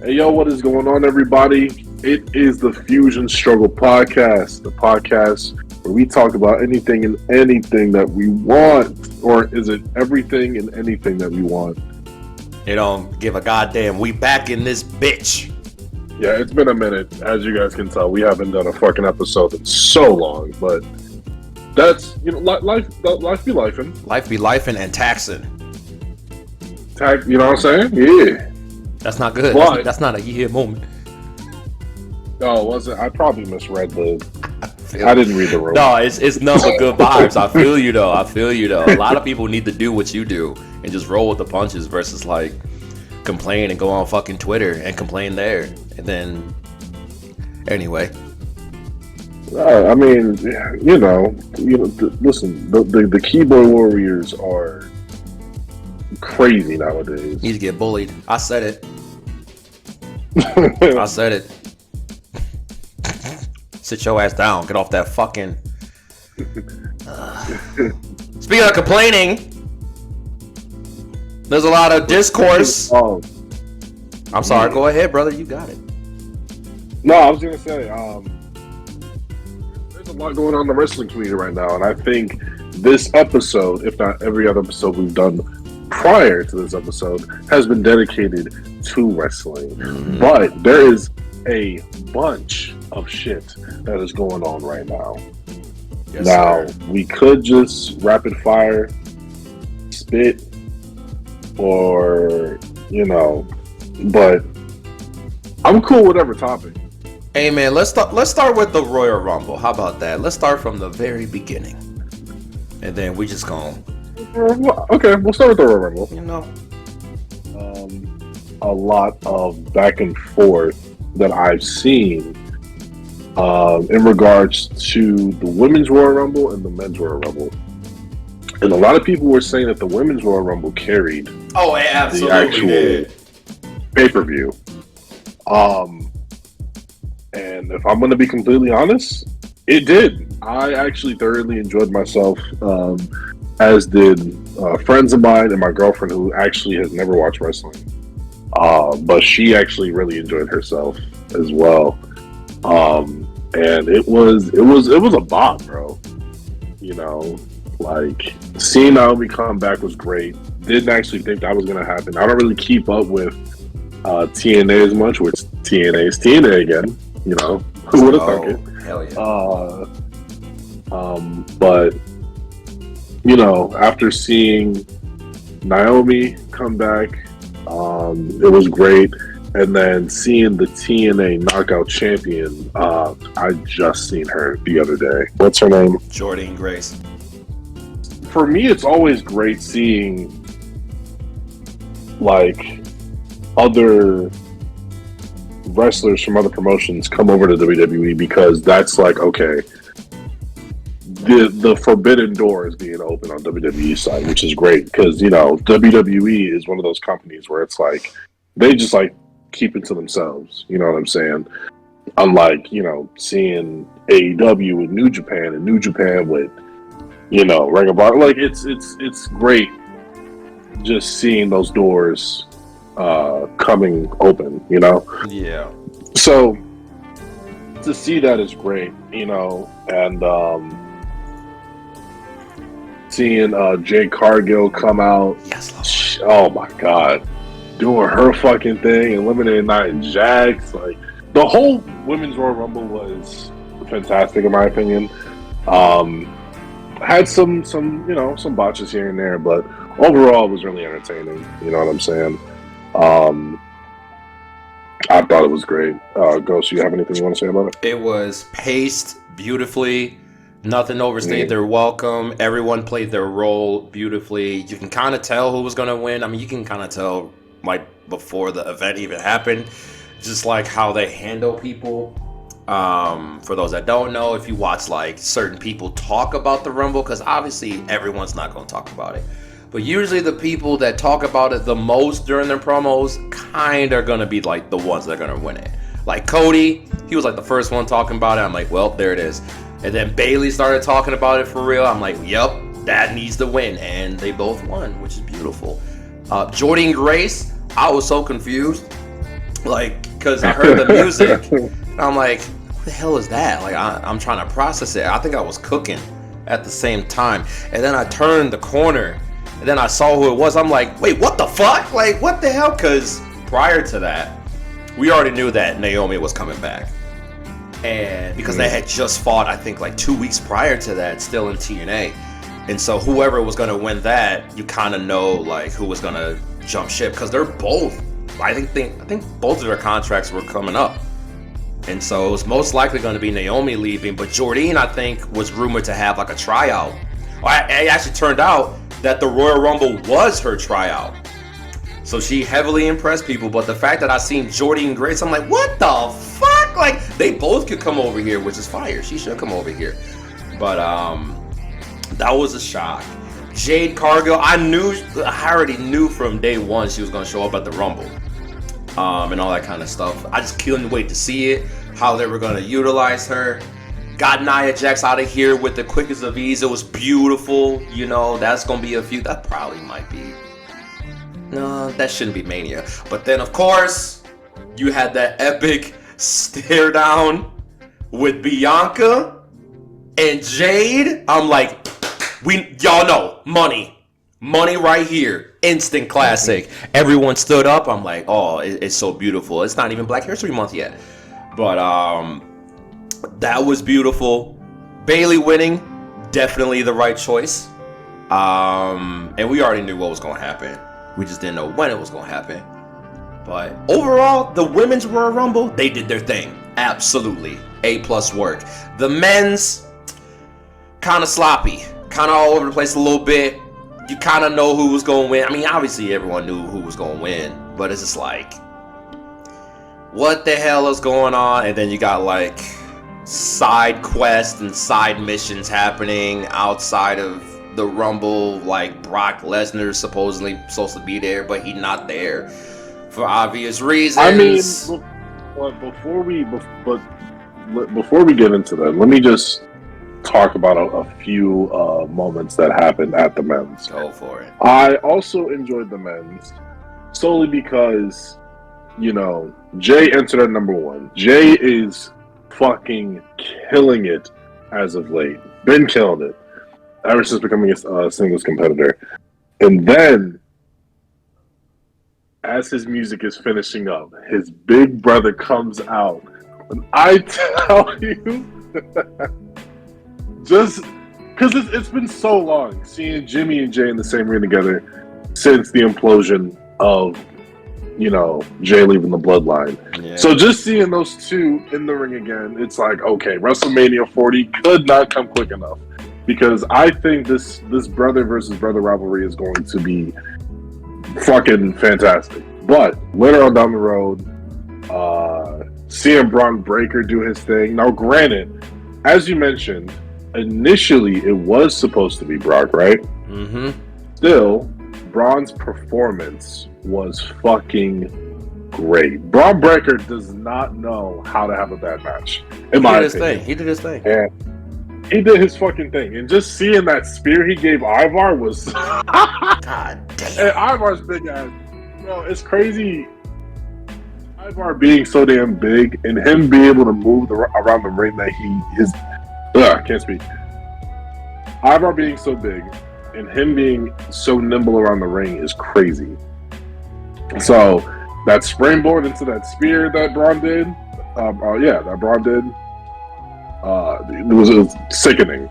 Hey, yo, what is going on, everybody? It is the Fusion Struggle Podcast, the podcast where we talk about anything and anything that we want. Or is it everything and anything that we want? They don't give a goddamn. We back in this bitch. Yeah, it's been a minute. As you guys can tell, we haven't done a fucking episode in so long, but that's, life be lifing. Life be lifing and taxing. You know what I'm saying? Yeah. That's not good. But, that's not a year moment. Oh, was it? I probably misread I didn't read the room. No, it's nothing but good vibes. I feel you though. A lot of people need to do what you do and just roll with the punches versus like complain and go on fucking Twitter and complain there. And then anyway. I mean, listen, the keyboard warriors are crazy nowadays. Need to get bullied. I said it. I said it. Sit your ass down. Get off that fucking. Speaking of complaining, there's a lot of discourse. I'm sorry. Go ahead, brother. You got it. No, I was gonna say, there's a lot going on in the wrestling community right now, and I think this episode, if not every other episode we've done prior to this episode, has been dedicated to wrestling. Mm-hmm. But there is a bunch of shit that is going on right now. Yes, now, sir. We could just rapid fire spit or, but I'm cool with whatever topic. Hey man, let's start with the Royal Rumble. How about that? Let's start from the very beginning. And then we just gonna... Okay, we'll start with the Royal Rumble. A lot of back and forth that I've seen in regards to the Women's Royal Rumble and the Men's Royal Rumble. And a lot of people were saying that the Women's Royal Rumble carried the actual pay-per-view. And if I'm going to be completely honest, it did. I actually thoroughly enjoyed myself, as did friends of mine and my girlfriend who actually has never watched wrestling. But she actually really enjoyed herself as well. And it was a bop, bro. Like seeing Naomi come back was great. Didn't actually think that was going to happen. I don't really keep up with TNA as much, which TNA is TNA again. Who would have thunk it? Hell yeah. But after seeing Naomi come back, it was great. And then seeing the TNA Knockout Champion, I just seen her the other day. What's her name? Jordynne Grace. For me, it's always great seeing like other wrestlers from other promotions come over to WWE, because that's like, okay, the forbidden door is being opened on WWE side, which is great, because WWE is one of those companies where it's like they just like keep it to themselves. You know what I'm saying? Unlike seeing AEW with New Japan and New Japan with Ring of Honor. Like it's great just seeing those doors coming open. Yeah. So to see that is great, and seeing Jade Cargill come out. Yes, Lord. Oh my God, doing her fucking thing, eliminating Nia Jax. Like the whole Women's Royal Rumble was fantastic in my opinion. Had some botches here and there, but overall it was really entertaining. You know what I'm saying? I thought it was great. Ghost, you have anything you want to say about it? It was paced beautifully. Nothing overstayed their welcome. Everyone played their role beautifully. You can kind of tell who was going to win. I mean, you can kind of tell like before the event even happened. Just like how they handle people. For those that don't know, if you watch like certain people talk about the Rumble, because obviously everyone's not going to talk about it. But usually the people that talk about it the most during their promos kind of are going to be like the ones that are going to win it. Like Cody, he was like the first one talking about it. I'm like, well, there it is. And then Bayley started talking about it for real. I'm like, yep, that needs to win. And they both won, which is beautiful. Jordynne Grace, I was so confused. like, because I heard the music. And I'm like, what the hell is that? Like, I'm trying to process it. I think I was cooking at the same time. And then I turned the corner, and then I saw who it was. I'm like, wait, what the fuck? Like, what the hell? Because prior to that, we already knew that Naomi was coming back. And because they had just fought, I think, like 2 weeks prior to that, still in TNA. And so whoever was going to win that, you kind of know, like, who was going to jump ship. Because they're both, I think both of their contracts were coming up. And so it was most likely going to be Naomi leaving. But Jordine, I think, was rumored to have, like, a tryout. It actually turned out that the Royal Rumble was her tryout. So she heavily impressed people. But the fact that I seen Jordine Grace, I'm like, what the fuck? Like, they both could come over here, which is fire. She should come over here. But that was a shock. Jade Cargill, I already knew from day one she was going to show up at the Rumble. And all that kind of stuff. I just couldn't wait to see it, how they were going to utilize her. Got Nia Jax out of here with the quickest of ease. It was beautiful. You know, that's going to be that probably might be. No, that shouldn't be Mania. But then, of course, you had that epic stare down with Bianca and Jade. I'm like, y'all know, money right here, instant classic. Everyone stood up. I'm like, oh, it's so beautiful. It's not even Black History Month yet, but that was beautiful. Bayley winning, definitely the right choice. And we already knew what was going to happen. We just didn't know when it was going to happen. But overall, the women's Royal Rumble, they did their thing. Absolutely. A+ work. The men's, kind of sloppy. Kind of all over the place a little bit. You kind of know who was going to win. I mean, obviously everyone knew who was going to win. But it's just like, what the hell is going on? And then you got like side quests and side missions happening outside of the Rumble. Like Brock Lesnar supposedly supposed to be there, but he's not there for obvious reasons. I mean, before we get into that, let me just talk about a few moments that happened at the men's. Go for it. I also enjoyed the men's solely because, you know, Jay entered at number 1. Jay is fucking killing it as of late. Been killing it ever since becoming a singles competitor. And then, as his music is finishing up, his big brother comes out. And I tell you, just because it's been so long seeing Jimmy and Jay in the same ring together since the implosion of, you know, Jay leaving the bloodline. Yeah. So just seeing those two in the ring again, it's like, okay, WrestleMania 40 could not come quick enough. Because I think this brother versus brother rivalry is going to be fucking fantastic. But later on down the road, seeing Braun Breaker do his thing. Now, granted, as you mentioned, initially it was supposed to be Brock, right? Mm-hmm. Still, Braun's performance was fucking great. Braun Breaker does not know how to have a bad match. In my opinion. He did his thing. And he did his fucking thing. And just seeing that spear he gave Ivar was... God damn. And Ivar's big ass. You know, it's crazy. Ivar being so damn big and him being able to move around the ring that I can't speak. Ivar being so big and him being so nimble around the ring is crazy. So that springboard into that spear that Braun did, it was sickening.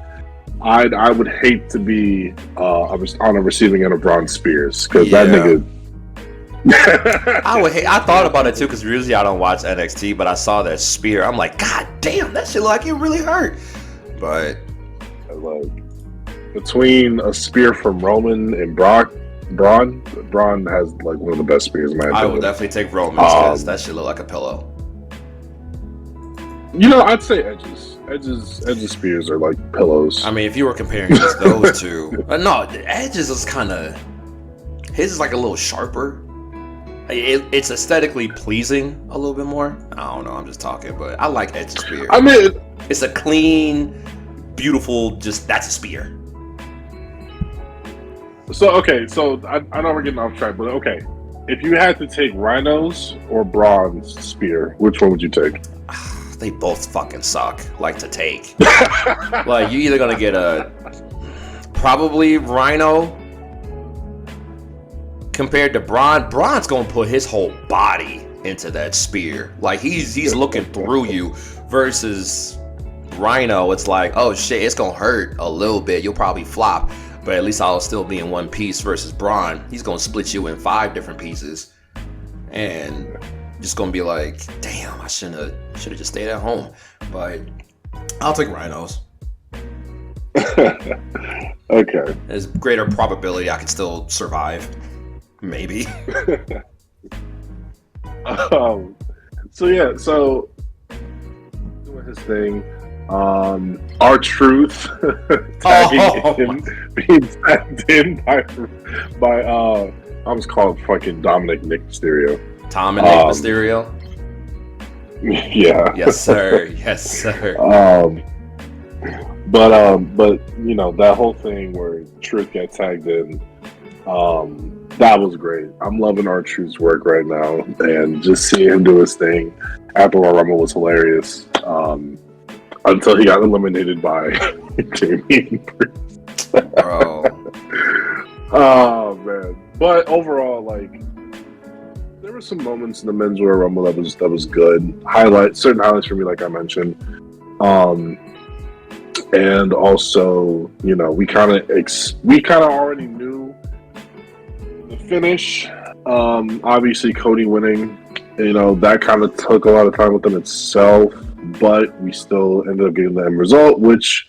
I would hate to be on a receiving end of Braun Spears because that nigga. I thought about it too because usually I don't watch NXT, but I saw that spear. I'm like, God damn, that shit look like it really hurt. But like between a spear from Roman and Braun has like one of the best spears in my opinion. I would definitely take Roman's because that shit look like a pillow. You know, I'd say Edge's spears are like pillows. I mean, if you were comparing just those two, no, Edge's is kind of his is like a little sharper. It's aesthetically pleasing a little bit more. I don't know. I'm just talking, but I like Edge's spear. I mean, it's a clean, beautiful. Just that's a spear. So okay, so I know we're getting off track, but okay. If you had to take Rhino's or Braun's spear, which one would you take? They both fucking suck. Like to take. Like you either gonna get a probably Rhino compared to Braun. Braun's gonna put his whole body into that spear. Like he's looking through you. Versus Rhino, it's like, oh shit, it's gonna hurt a little bit. You'll probably flop, but at least I'll still be in one piece. Versus Braun, he's gonna split you in 5 different pieces, and just gonna be like, damn, I should have just stayed at home. But I'll take Rhinos. Okay. There's greater probability I can still survive. Maybe. So doing his thing. R-Truth tagging in, being tagged in by I was called fucking Dominic Nick Mysterio. Tom and Nick Mysterio. Yeah. Yes, sir. Yes, sir. But you know, that whole thing where Truth got tagged in, that was great. I'm loving R-Truth's work right now, and just seeing him do his thing after Royal Rumble was hilarious. Until he got eliminated by Jamie Priest. Bro. Oh man. But overall, like, there were some moments in the men's Royal Rumble that was good. Certain highlights for me, like I mentioned. And also, you know, we kind of already knew the finish. Obviously Cody winning, you know, that kind of took a lot of time within itself. But we still ended up getting the end result, which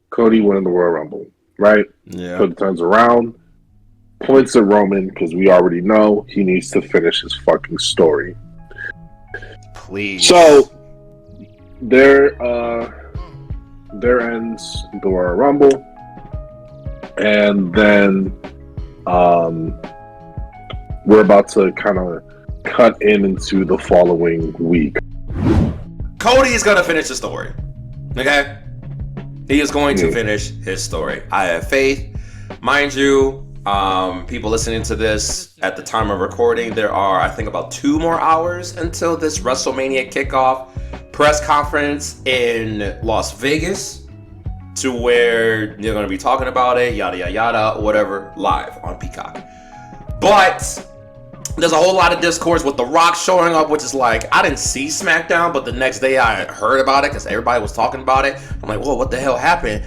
Cody winning the Royal Rumble, right? Yeah. Cody turns around, points at Roman, because we already know he needs to finish his fucking story. Please. So, there ends the Royal Rumble. And then we're about to kind of cut into the following week. Cody is going to finish the story. Okay? He is going to finish his story. I have faith. Mind you, people listening to this at the time of recording, there are, I think, about 2 more hours until this WrestleMania kickoff press conference in Las Vegas, to where you're going to be talking about it, yada, yada, yada, whatever, live on Peacock. But there's a whole lot of discourse with The Rock showing up, which is like, I didn't see SmackDown, but the next day I heard about it because everybody was talking about it. I'm like, whoa, what the hell happened?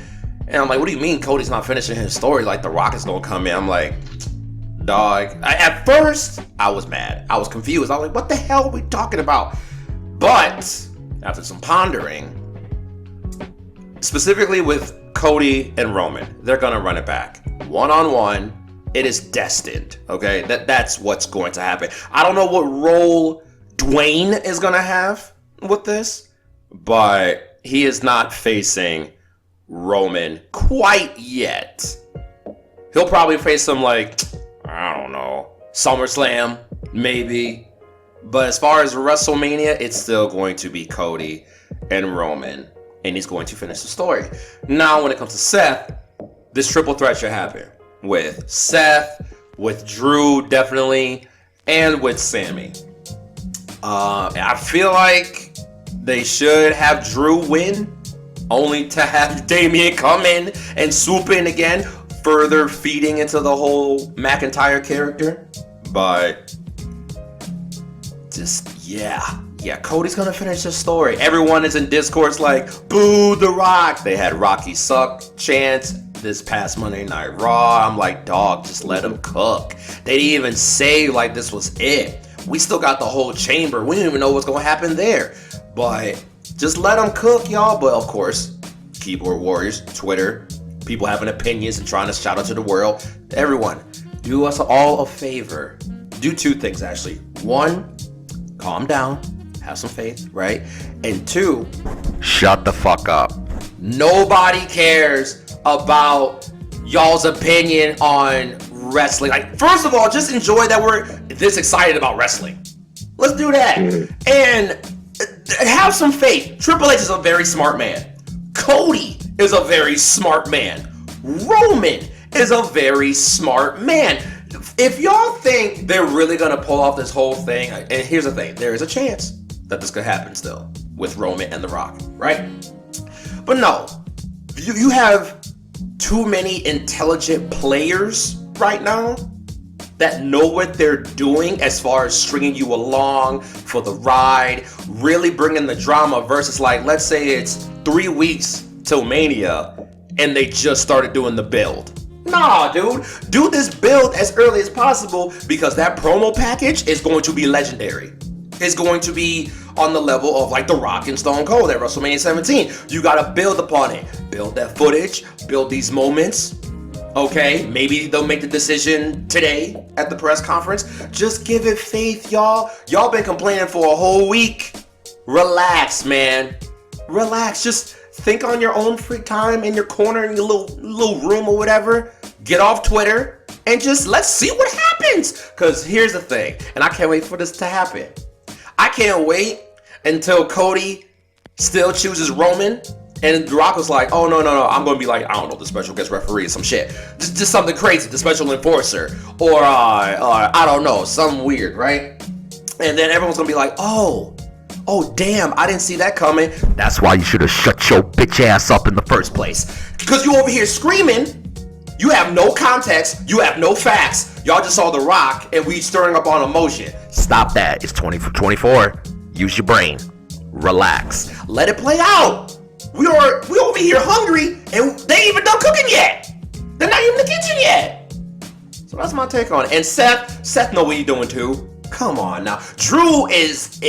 And I'm like, what do you mean Cody's not finishing his story? Like, The Rock is going to come in. I'm like, dog. At first, I was mad. I was confused. I was like, what the hell are we talking about? But after some pondering, specifically with Cody and Roman, they're going to run it back. One-on-one. It is destined, okay? That's what's going to happen. I don't know what role Dwayne is going to have with this, but he is not facing Roman quite yet. He'll probably face him like, I don't know, SummerSlam, maybe. But as far as WrestleMania, it's still going to be Cody and Roman, and he's going to finish the story. Now, when it comes to Seth, this triple threat should happen. With Seth, with Drew, definitely, and with Sammy. I feel like they should have Drew win, only to have Damian come in and swoop in again, further feeding into the whole McIntyre character. But just, yeah, Cody's gonna finish the story. Everyone is in discourse like, boo The Rock. They had Rocky suck chants this past Monday Night Raw. I'm like, dog, just let him cook. They didn't even say like this was it. We still got the whole chamber. We don't even know what's gonna happen there. But just let them cook, y'all. But of course, keyboard warriors, Twitter, people having opinions and trying to shout out to the world. Everyone, do us all a favor. Do 2 things, actually. 1, calm down, have some faith, right? And 2, shut the fuck up. Nobody cares about y'all's opinion on wrestling. Like, first of all, just enjoy that we're this excited about wrestling. Let's do that. And have some faith. Triple H is a very smart man. Cody is a very smart man. Roman is a very smart man. If y'all think they're really gonna pull off this whole thing, and here's the thing, there is a chance that this could happen still with Roman and The Rock, right? But no, you have too many intelligent players right now that know what they're doing as far as stringing you along for the ride, really bringing the drama versus like, let's say it's 3 weeks till Mania and they just started doing the build. Nah, dude, do this build as early as possible because that promo package is going to be legendary. It's going to be on the level of like The Rock and Stone Cold at WrestleMania 17. You gotta build upon it. Build that footage, build these moments. Okay, maybe they'll make the decision today at the press conference. Just give it faith, y'all. Y'all been complaining for a whole week. Relax, man. Relax. Just think on your own free time in your corner in your little room or whatever. Get off Twitter and just let's see what happens. Because here's the thing, and I can't wait for this to happen. I can't wait until Cody still chooses Roman and The Rock was like, oh, no, I'm going to be like, I don't know, the special guest referee or some shit. Just something crazy, the special enforcer. Or I don't know, something weird, right? And then everyone's going to be like, oh, damn, I didn't see that coming. That's why you should have shut your bitch ass up in the first place. Because you over here screaming. You have no context. You have no facts. Y'all just saw The Rock and we stirring up on emotion. Stop that. It's 2024. Use your brain. Relax. Let it play out. We over here hungry and they ain't even done cooking yet. They're not even in the kitchen yet. So that's my take on it. And Seth know what he's doing too. Come on now. Drew is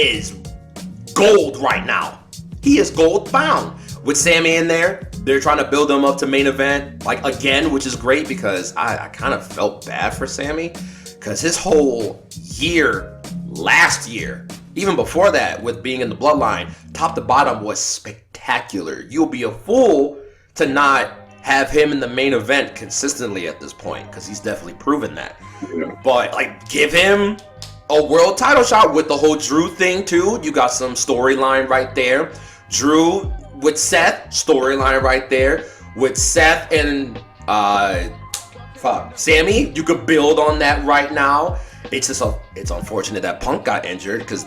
gold right now. He is gold bound. With Sammy in there, they're trying to build him up to main event, like again, which is great because I kind of felt bad for Sammy because his whole year, last year, even before that, with being in the bloodline, top to bottom was spectacular. You'll be a fool to not have him in the main event consistently at this point because he's definitely proven that. Yeah. But like, give him a world title shot with the whole Drew thing too. You got some storyline right there. Drew with Seth, storyline right there. With Seth and Sammy, you could build on that right now. It's just it's unfortunate that Punk got injured because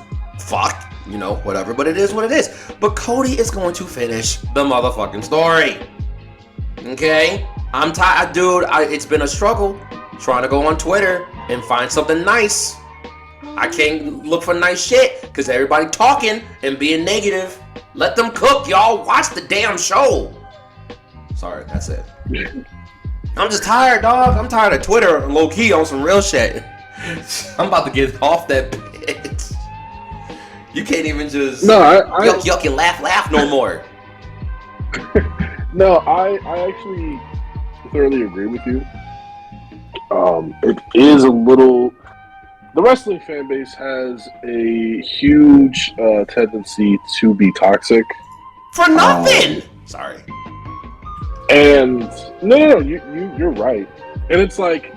whatever. But it is what it is. But Cody is going to finish the motherfucking story. Okay, I'm tired, dude. It's been a struggle trying to go on Twitter and find something nice. I can't look for nice shit because everybody talking and being negative. Let them cook, y'all. Watch the damn show. Sorry, that's it. I'm just tired, dog. I'm tired of Twitter low key on some real shit. I'm about to get off that bitch. You can't even just yuck and laugh no more. No, I actually thoroughly agree with you. It is a little. The wrestling fan base has a huge tendency to be toxic. For nothing! Sorry. And, no, you're right. And it's like,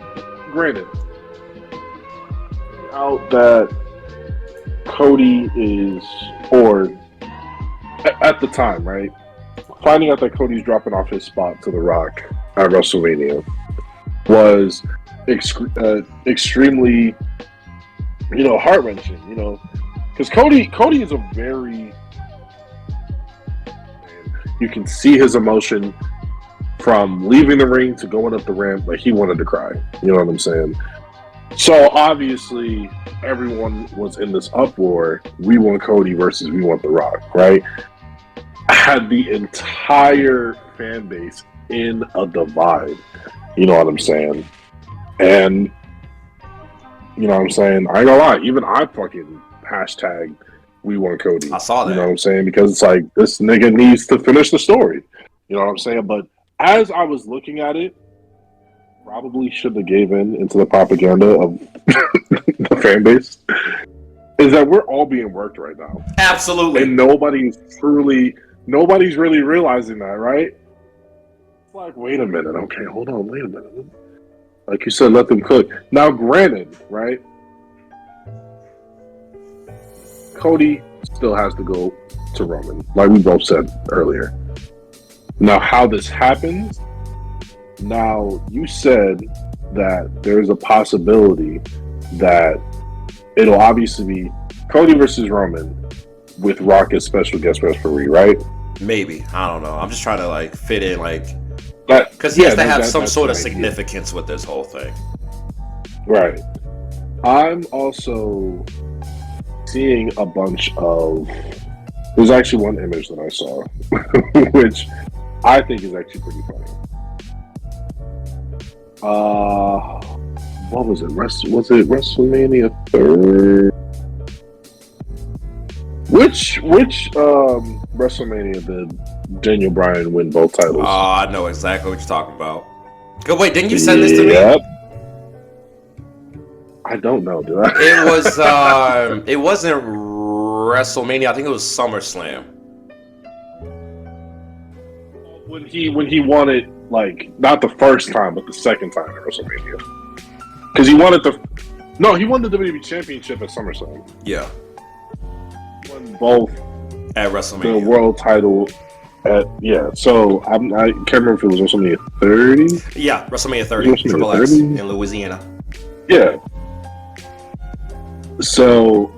granted, out that Cody is, or at the time, right? Finding out that Cody's dropping off his spot to The Rock at WrestleMania was extremely... heart-wrenching, because Cody is a very, you can see his emotion from leaving the ring to going up the ramp, like he wanted to cry, you know what I'm saying? So obviously everyone was in this uproar, we want Cody versus we want The Rock, right? I had the entire fan base in a divide, you know what I'm saying? And you know what I'm saying? I ain't gonna lie. Even I fucking hashtag we want Cody. I saw that. You know what I'm saying? Because it's like, this nigga needs to finish the story. You know what I'm saying? But as I was looking at it, probably should have gave in into the propaganda of the fan base, is that we're all being worked right now. Absolutely. And nobody's really realizing that, right? It's like, wait a minute. Okay, hold on. Wait a minute. Like you said, let them cook. Now, granted, right? Cody still has to go to Roman, like we both said earlier. Now, how this happens? Now, you said that there's a possibility that it'll obviously be Cody versus Roman with Rock as special guest referee, right? Maybe. I don't know. I'm just trying to like fit in like But because he has to have some that's sort of the idea. significance with this whole thing. Right. I'm also seeing a bunch of. There's actually one image that I saw, which I think is actually pretty funny. What was it? Was it WrestleMania 3rd? Which WrestleMania did Daniel Bryan win both titles? Oh, I know exactly what you're talking about. Good. Wait, didn't you send this to me? Yep. I don't know, did I? It was. It wasn't WrestleMania. I think it was SummerSlam. When he won it, like not the first time, but the second time at WrestleMania, because he won it he won the WWE Championship at SummerSlam. Yeah. He won both at the WrestleMania. world title So I can't remember if it was WrestleMania 30. Yeah, WrestleMania 30, WrestleMania Triple 30? X in Louisiana. Yeah. So,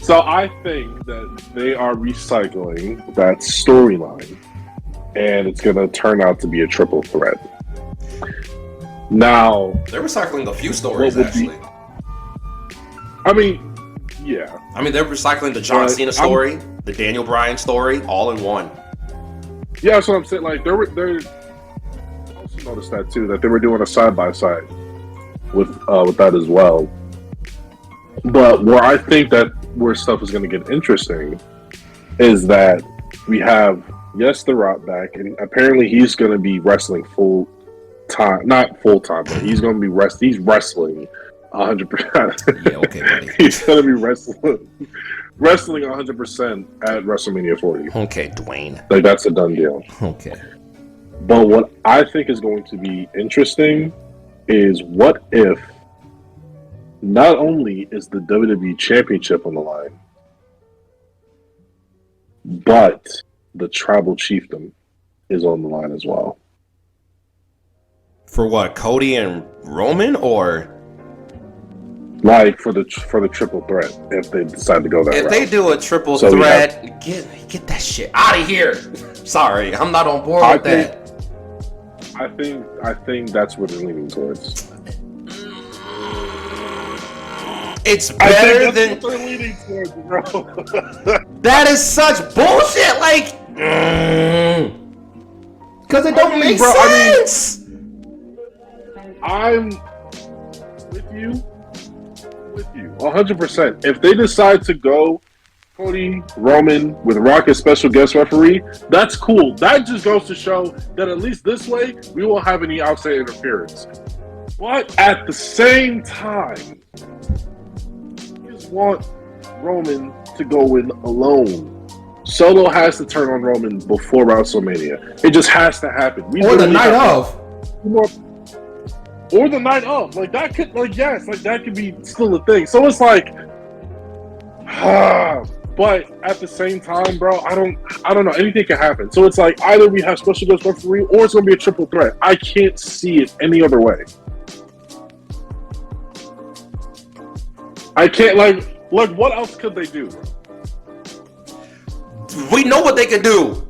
so I think that they are recycling that storyline, and it's going to turn out to be a triple threat. Now, they're recycling a few stories actually. I mean, yeah. I mean, they're recycling the John Cena story, the Daniel Bryan story, all in one. Yeah, that's what I'm saying. Like, they're. I also noticed that too. That they were doing a side by side with that as well. But where I think that where stuff is going to get interesting is that we have The Rock back, and apparently he's going to be wrestling full time, not full time, but he's going to be He's wrestling 100%. Yeah, okay, buddy. He's going to be wrestling 100% at WrestleMania 40. Okay, Dwayne. Like that's a done deal. Okay. But what I think is going to be interesting is what if not only is the WWE Championship on the line, but the Tribal Chiefdom is on the line as well. For what? Cody and Roman, or like for the triple threat if they decide to go that route. If they do a triple threat, get that shit out of here. Sorry, I'm not on board with that. I think that's what they're leaning towards. It's better than what they're leaning towards, bro. That is such bullshit. Like, because it don't make sense. I'm with you 100%. If they decide to go Cody Roman with Rock as special guest referee, that's cool. That just goes to show that at least this way we won't have any outside interference. But at the same time, you just want Roman to go in alone. Solo has to turn on Roman before WrestleMania. It just has to happen. Or the night of. Or the night of. Like that could that could be still a thing. So it's like but at the same time, bro, I don't know. Anything can happen. So it's like either we have special guest referee or it's gonna be a triple threat. I can't see it any other way. I can't like what else could they do? We know what they could do.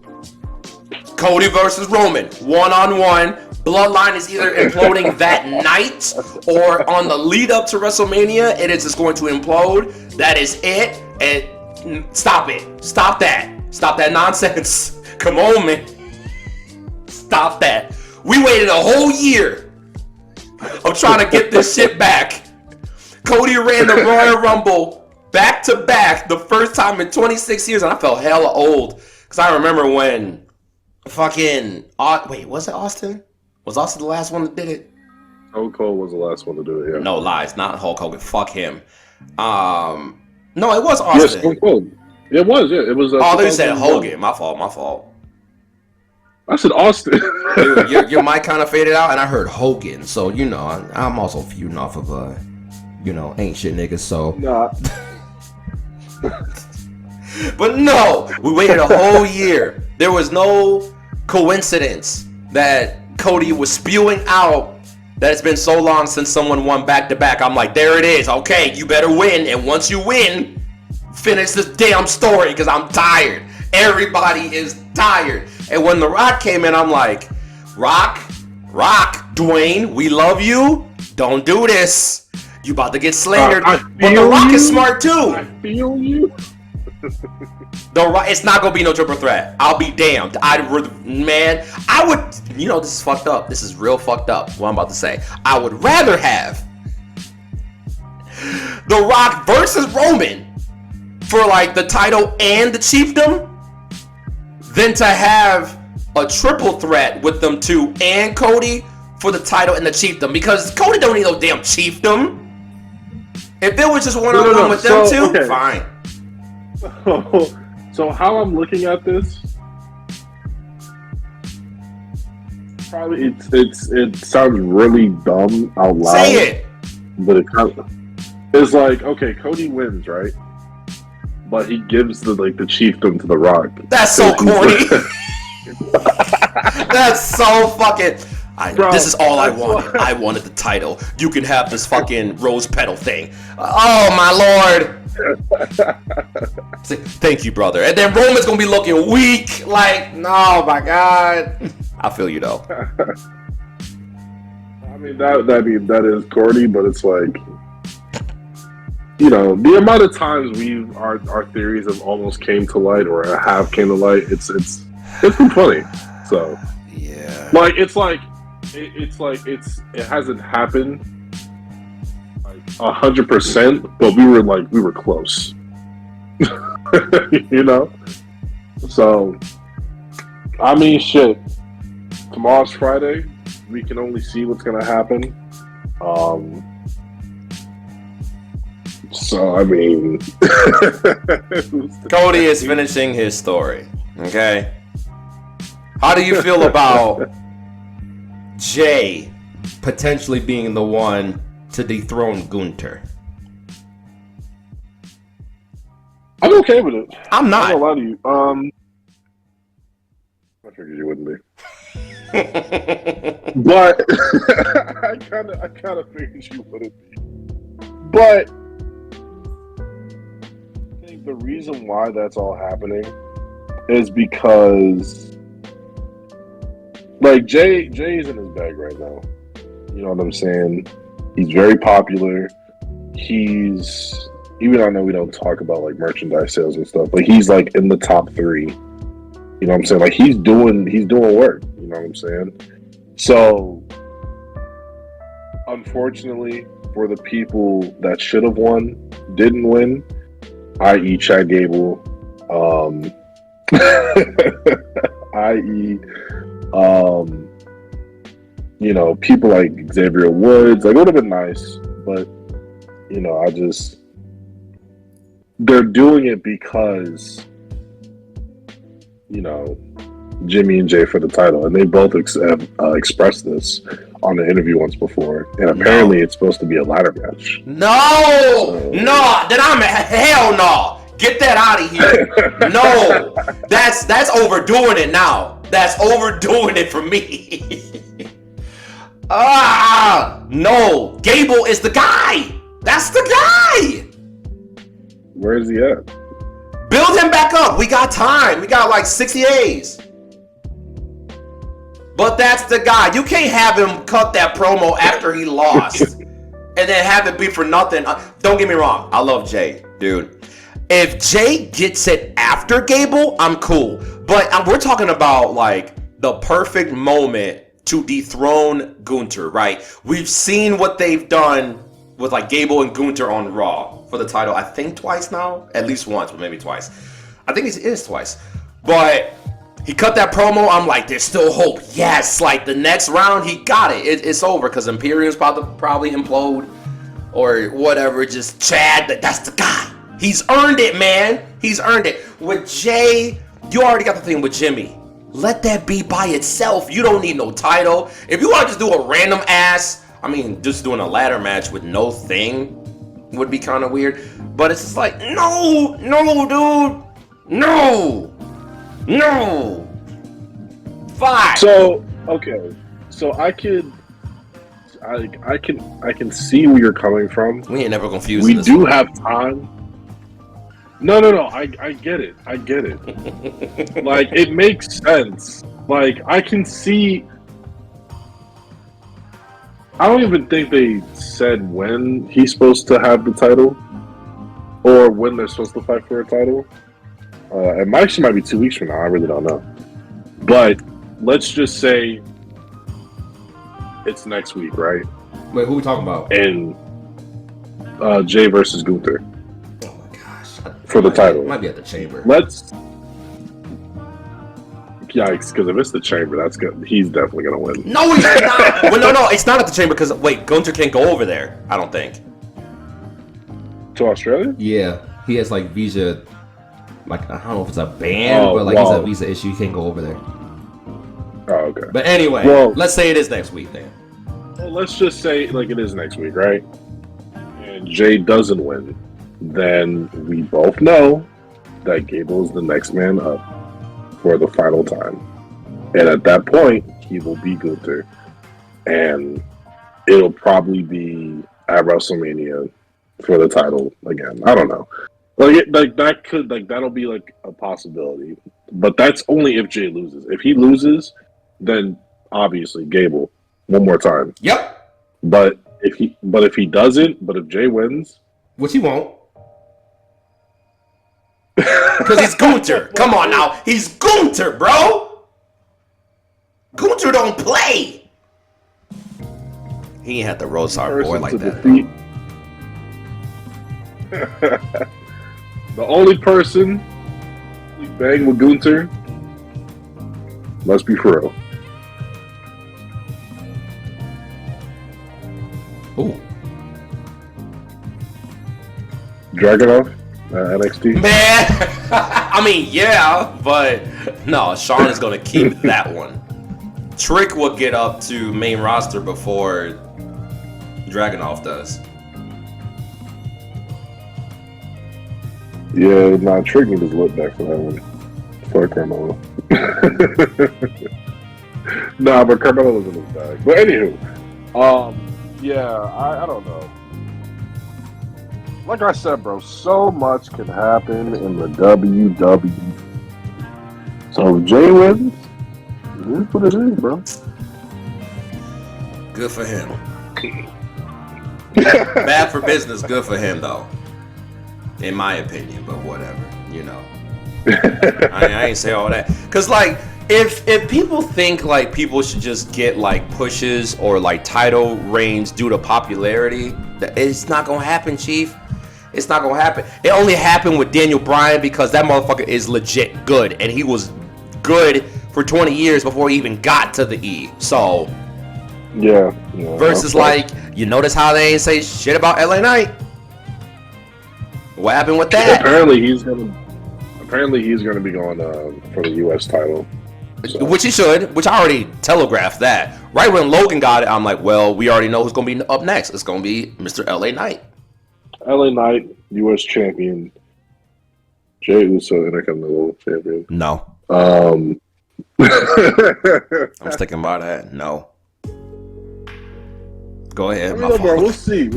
Cody versus Roman, 1-on-1. Bloodline is either imploding that night or on the lead up to WrestleMania, it is just going to implode. That is it. And stop it. Stop that. Stop that nonsense. Come on, man. Stop that. We waited a whole year. I'm trying to get this shit back. Cody ran the Royal Rumble back to back the first time in 26 years, and I felt hella old because I remember when fucking was it Austin? Was Austin the last one that did it? Hulk Hogan was the last one to do it, yeah. No lies, not Hulk Hogan. Fuck him. No, it was Austin. Yes, Hulk Hogan. It was, yeah. It was. They said Hogan. My fault. I said Austin. Dude, your mic kind of faded out, and I heard Hogan. So I'm also feuding off of ain't shit niggas. So. Nah. But no, we waited a whole year. There was no coincidence that Cody was spewing out that it's been so long since someone won back-to-back. I'm like, there it is. Okay, you better win. And once you win, finish this damn story because I'm tired. Everybody is tired. And when The Rock came in, I'm like, Rock, Dwayne, we love you. Don't do this. You about to get slandered. But The Rock is smart too. I feel you. It's not gonna be no triple threat. I'll be damned. I would. You know, this is fucked up. This is real fucked up. What I'm about to say. I would rather have The Rock versus Roman for like the title and the chiefdom than to have a triple threat with them two and Cody for the title and the chiefdom, because Cody don't need no damn chiefdom. If it was just one-on-one with them two, okay. Fine. So how I'm looking at this, probably it sounds really dumb out loud. Say it. But it's like, okay, Cody wins, right? But he gives the chiefdom to The Rock. That's so corny. That's so fucking. Bro, this is all I wanted. I wanted the title. You can have this fucking rose petal thing. Oh my lord. Thank you, brother. And then Roman's gonna be looking weak. Like, no, my god. I feel you though. I mean that is corny, but it's like, you know, the amount of times our theories have almost came to light or have came to light. It's been funny. So yeah, it hasn't happened like 100%, but we were close. You know? So I mean, shit. Tomorrow's Friday. We can only see what's gonna happen. So I mean, Cody is finishing his story. Okay. How do you feel about Jay potentially being the one to dethrone Gunther? I'm okay with it. I'm not. I'm not gonna lie to you. I figured you wouldn't be. But I kind of figured you wouldn't be. But I think the reason why that's all happening is because, like, Jay's in his bag right now. You know what I'm saying? He's very popular. Even I know we don't talk about like merchandise sales and stuff, but he's like in the top 3. You know what I'm saying? Like he's doing work. You know what I'm saying? So, unfortunately, for the people that should have won, didn't win, i.e. Chad Gable, i.e. You know, people like Xavier Woods. Like, it would have been nice, but you know, they're doing it because, you know, Jimmy and Jay for the title, and they both have expressed this on an interview once before, and apparently it's supposed to be a ladder match. No, then I'm hell no. Get that out of here. No, that's overdoing it now. That's overdoing it for me. No, Gable is the guy. That's the guy. Where is he at? Build him back up. We got time. We got like 60 days. But that's the guy. You can't have him cut that promo after he lost and then have it be for nothing. Don't get me wrong. I love Jay, dude. If Jay gets it after Gable, I'm cool. But we're talking about like the perfect moment to dethrone Gunther, right? We've seen what they've done with like Gable and Gunther on Raw for the title. I think twice now, at least once, but maybe twice. I think it is twice. But he cut that promo. I'm like, there's still hope. Yes, like the next round, he got it. It's over because Imperium's about to probably implode or whatever. Just Chad, that's the guy. He's earned it, man. He's earned it. With Jay, you already got the thing with Jimmy. Let that be by itself. You don't need no title. If you want to just do a random ass, I mean, just doing a ladder match with no thing would be kind of weird. But it's just like, no, dude. No. Fine. So, okay. So I can see where you're coming from. We ain't never confused. We do have time. No. I get it. I get it. Like, it makes sense. Like, I can see. I don't even think they said when he's supposed to have the title, or when they're supposed to fight for a title. It actually might be 2 weeks from now. I really don't know. But let's just say it's next week, right? Wait, who are we talking about? And Jay versus Gunther. Oh my gosh! For the title. Might be at the Chamber. Yikes! Because if it's the Chamber, that's good. He's definitely gonna win. No, he's not. Well, no, it's not at the Chamber because Gunther can't go over there. I don't think. To Australia? Yeah, he has like visa. Like, I don't know if it's a ban, but like, it's a visa issue. You can't go over there. Oh, okay. But anyway, let's say it is next week then. Well, let's just say like it is next week, right? And Jay doesn't win, then we both know that Gable is the next man up for the final time, and at that point, he will be Gunther, and it'll probably be at WrestleMania for the title again. I don't know. That'll be like a possibility, but that's only if Jay loses. If he loses, then obviously Gable one more time. Yep. But if he doesn't, but if Jay wins, which he won't, because he's Gunther. Come on now, he's Gunther, bro. Gunther don't play. He ain't had the roast our boy like that. The only person we bang with Gunther must be for real. Ooh. Dragunov, NXT. Man, I mean, yeah, but no, Sean is gonna keep that one. Trick will get up to main roster before Dragunov does. Yeah, Trick need his look back for that one. For Carmelo. But Carmelo was in his bag. But anywho, I don't know. Like I said, bro, so much can happen in the WWE. So if Jay wins, it is what it is, bro. Good for him. Bad for business, good for him though. In my opinion, but whatever, you know. I ain't say all that. Cause like if people think like people should just get like pushes or like title reigns due to popularity, it's not gonna happen, Chief. It's not gonna happen. It only happened with Daniel Bryan because that motherfucker is legit good, and he was good for 20 years before he even got to the E. So yeah. Versus like, you notice how they ain't say shit about LA Knight? What happened with that? Apparently he's gonna be going for the U.S. title, so. Which he should. Which I already telegraphed that. Right when Logan got it, I'm like, well, we already know who's gonna be up next. It's gonna be Mr. LA Knight. LA Knight, U.S. champion. Jey Uso, Intercontinental champion. No. I'm sticking by that. No. Go ahead, bro. We'll see.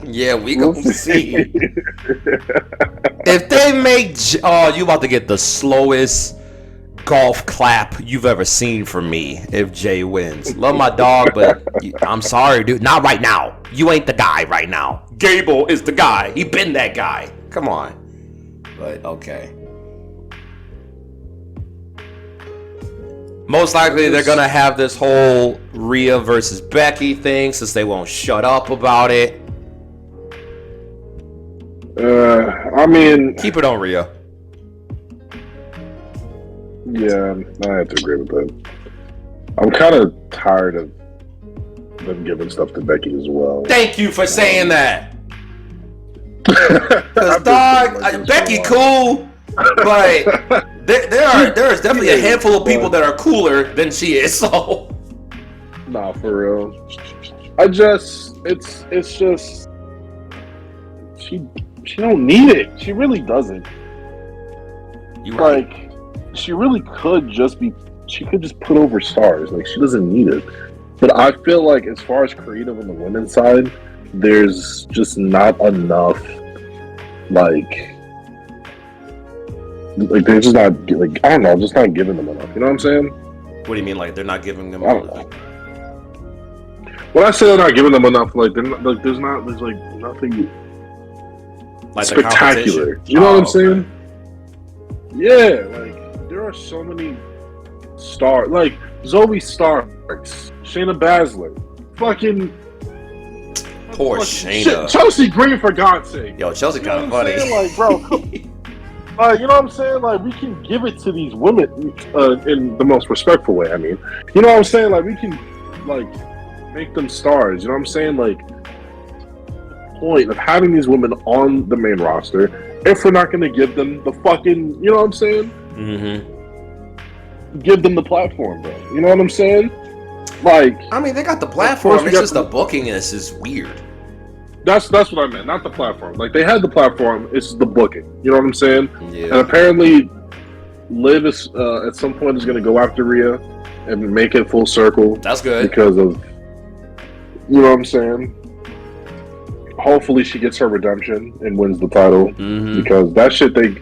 Yeah, we gonna see. If they make, you about to get the slowest golf clap you've ever seen from me. If Jay wins, love my dog, but I'm sorry, dude. Not right now. You ain't the guy right now. Gable is the guy. He been that guy. Come on. But okay. Most likely they're gonna have this whole Rhea versus Becky thing since they won't shut up about it. I mean, keep it on Rhea. Yeah, I have to agree with that. I'm kind of tired of them giving stuff to Becky as well. Thank you for saying that. Because dog, Becky cool, but there is definitely a handful of people that are cooler than she is. So, nah, for real. It's just she don't need it. She really doesn't. You right. Like, she really could just be. She could just put over stars. Like, she doesn't need it. But I feel like as far as creative on the women's side, there's just not enough. Like they're just not like, I don't know, just not giving them enough. You know what I'm saying? What do you mean? Like they're not giving them? I don't know. When I say they're not giving them enough, like they're not, like there's like nothing like spectacular. You know what I'm saying? Yeah, like there are so many stars, like Zoe Starks, Shayna Baszler, fucking poor Shayna, Chelsea Green, for God's sake. Yo, Chelsea kind of funny. Like, bro, you know what I'm saying? Like, we can give it to these women in the most respectful way. I mean, you know what I'm saying? Like, we can like make them stars. You know what I'm saying? Like, point of having these women on the main roster, if we're not going to give them the fucking, you know what I'm saying? Mm-hmm. Give them the platform, bro. You know what I'm saying? Like, I mean, they got the platform. It's just the booking is weird. That's what I meant. Not the platform. Like, they had the platform. It's the booking. You know what I'm saying? Yeah. And apparently, Liv is at some point is going to go after Rhea and make it full circle. That's good because of, you know what I'm saying? Hopefully she gets her redemption and wins the title. Mm-hmm. Because that shit that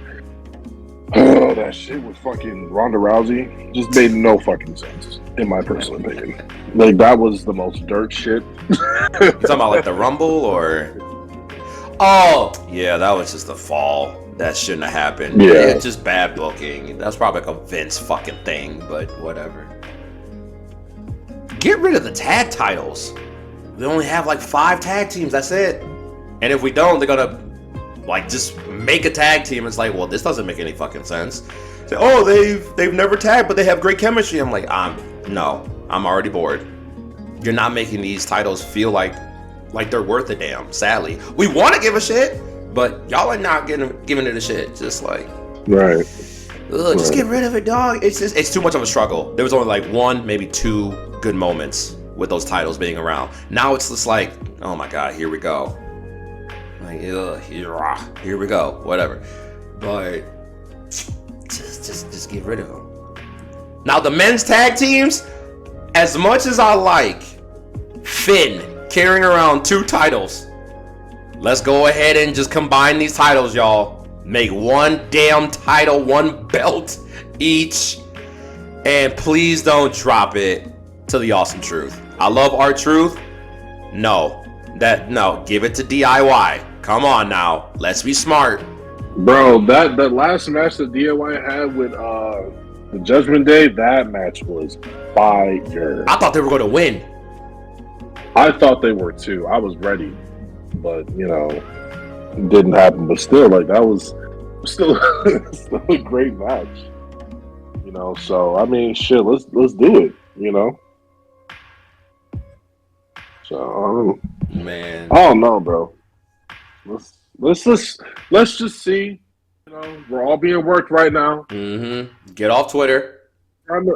shit with fucking Ronda Rousey just made no fucking sense, in my personal opinion. Like, that was the most dirt shit. You talking about like the Rumble or? Oh, yeah, that was just a fall. That shouldn't have happened. Yeah. It's just bad booking. That's probably like a Vince fucking thing, but whatever. Get rid of the tag titles. They only have like 5 tag teams. That's it. And if we don't, they're gonna like just make a tag team. It's like, well, this doesn't make any fucking sense. Say, oh, they've never tagged, but they have great chemistry. I'm like, no, I'm already bored. You're not making these titles feel like they're worth a damn. Sadly, we want to give a shit, but y'all are not giving it a shit. Just like, right. Just get rid of it, dog. It's too much of a struggle. There was only like 1, maybe 2 good moments with those titles being around. Now it's just like, oh my god, here we go. Like, here we go. Whatever. But just get rid of them. Now the men's tag teams, as much as I like Finn carrying around 2 titles, let's go ahead and just combine these titles, y'all. Make 1 damn title, 1 belt each. And please don't drop it to the Awesome Truth. I love R-Truth. No, give it to DIY. Come on now, let's be smart. Bro, that last match that DIY had with the Judgment Day, that match was fire. I thought they were going to win. I thought they were too. I was ready, but you know, it didn't happen. But still, like, that was still a great match. You know, so I mean, shit, let's do it. You know. So man, I don't know, bro. Let's just see. You know, we're all being worked right now. Mm-hmm. Get off Twitter. Trying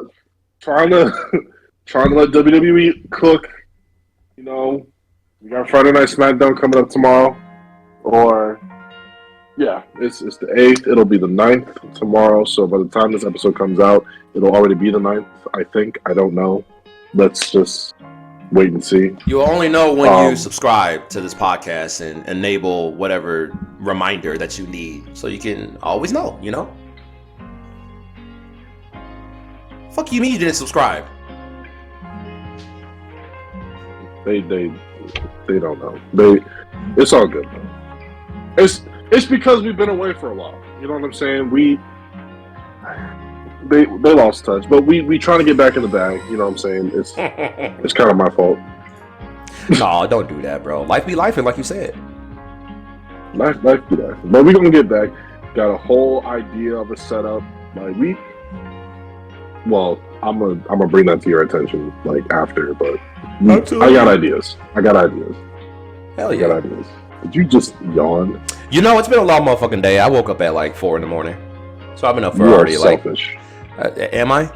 to let WWE cook. You know, we got Friday Night SmackDown coming up tomorrow, or yeah, it's the 8th. It'll be the 9th tomorrow. So by the time this episode comes out, it'll already be the 9th. I think. I don't know. Let's just wait and see. You'll only know when you subscribe to this podcast and enable whatever reminder that you need, so you can always know. You know. Fuck you mean you didn't subscribe? They don't know. It's all good, though. It's because we've been away for a while. You know what I'm saying? They lost touch, but we trying to get back in the bag. You know what I'm saying? It's kind of my fault. No, don't do that, bro. Life be life, and like you said, life be life. But we're gonna get back. Got a whole idea of a setup. Like I'm gonna bring that to your attention like after, but I got ideas. Hell yeah, I got ideas. Did you just yawn? You know, it's been a long motherfucking day. I woke up at like 4 a.m, so I've been up for already selfish. Am I?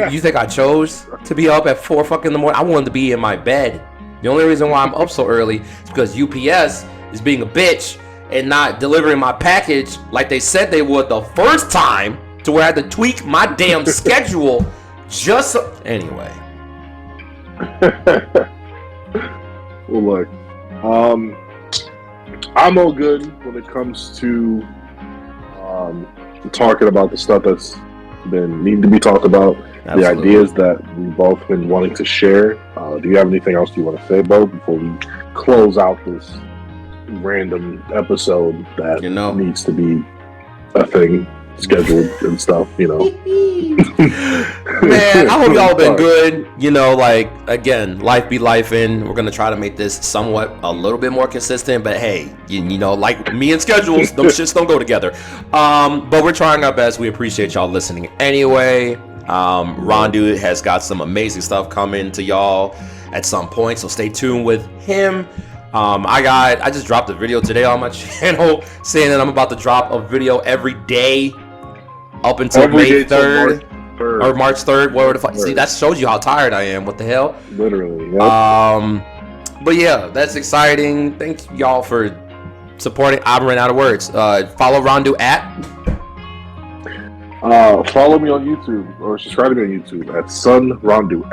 you think I chose to be up at 4 in the morning? I wanted to be in my bed. The only reason why I'm up so early is because UPS is being a bitch and not delivering my package like they said they would the first time, to where I had to tweak my damn schedule Just anyway. Well, look, I'm all good when it comes to talking about the stuff that's been needing to be talked about. Absolutely. The ideas that we've both been wanting to share. Do you have anything else you want to say, Bo, before we close out this random episode that needs to be a thing scheduled and stuff, Man, I hope y'all been good. Like, again, life be lifing. We're gonna try to make this somewhat a little bit more consistent, but hey, like me and schedules, those shits don't go together. But we're trying our best. We appreciate y'all listening anyway. Rondue has got some amazing stuff coming to y'all at some point, so stay tuned with him. I just dropped a video today on my channel saying that I'm about to drop a video every day up until May 3rd or March 3rd. Whatever the fuck. See, that shows you how tired I am. What the hell? Literally. Yep. But yeah, that's exciting. Thank y'all for supporting. I'm running out of words. Follow Rondue at. Follow me on YouTube or subscribe to me on YouTube at Sonn Rondue,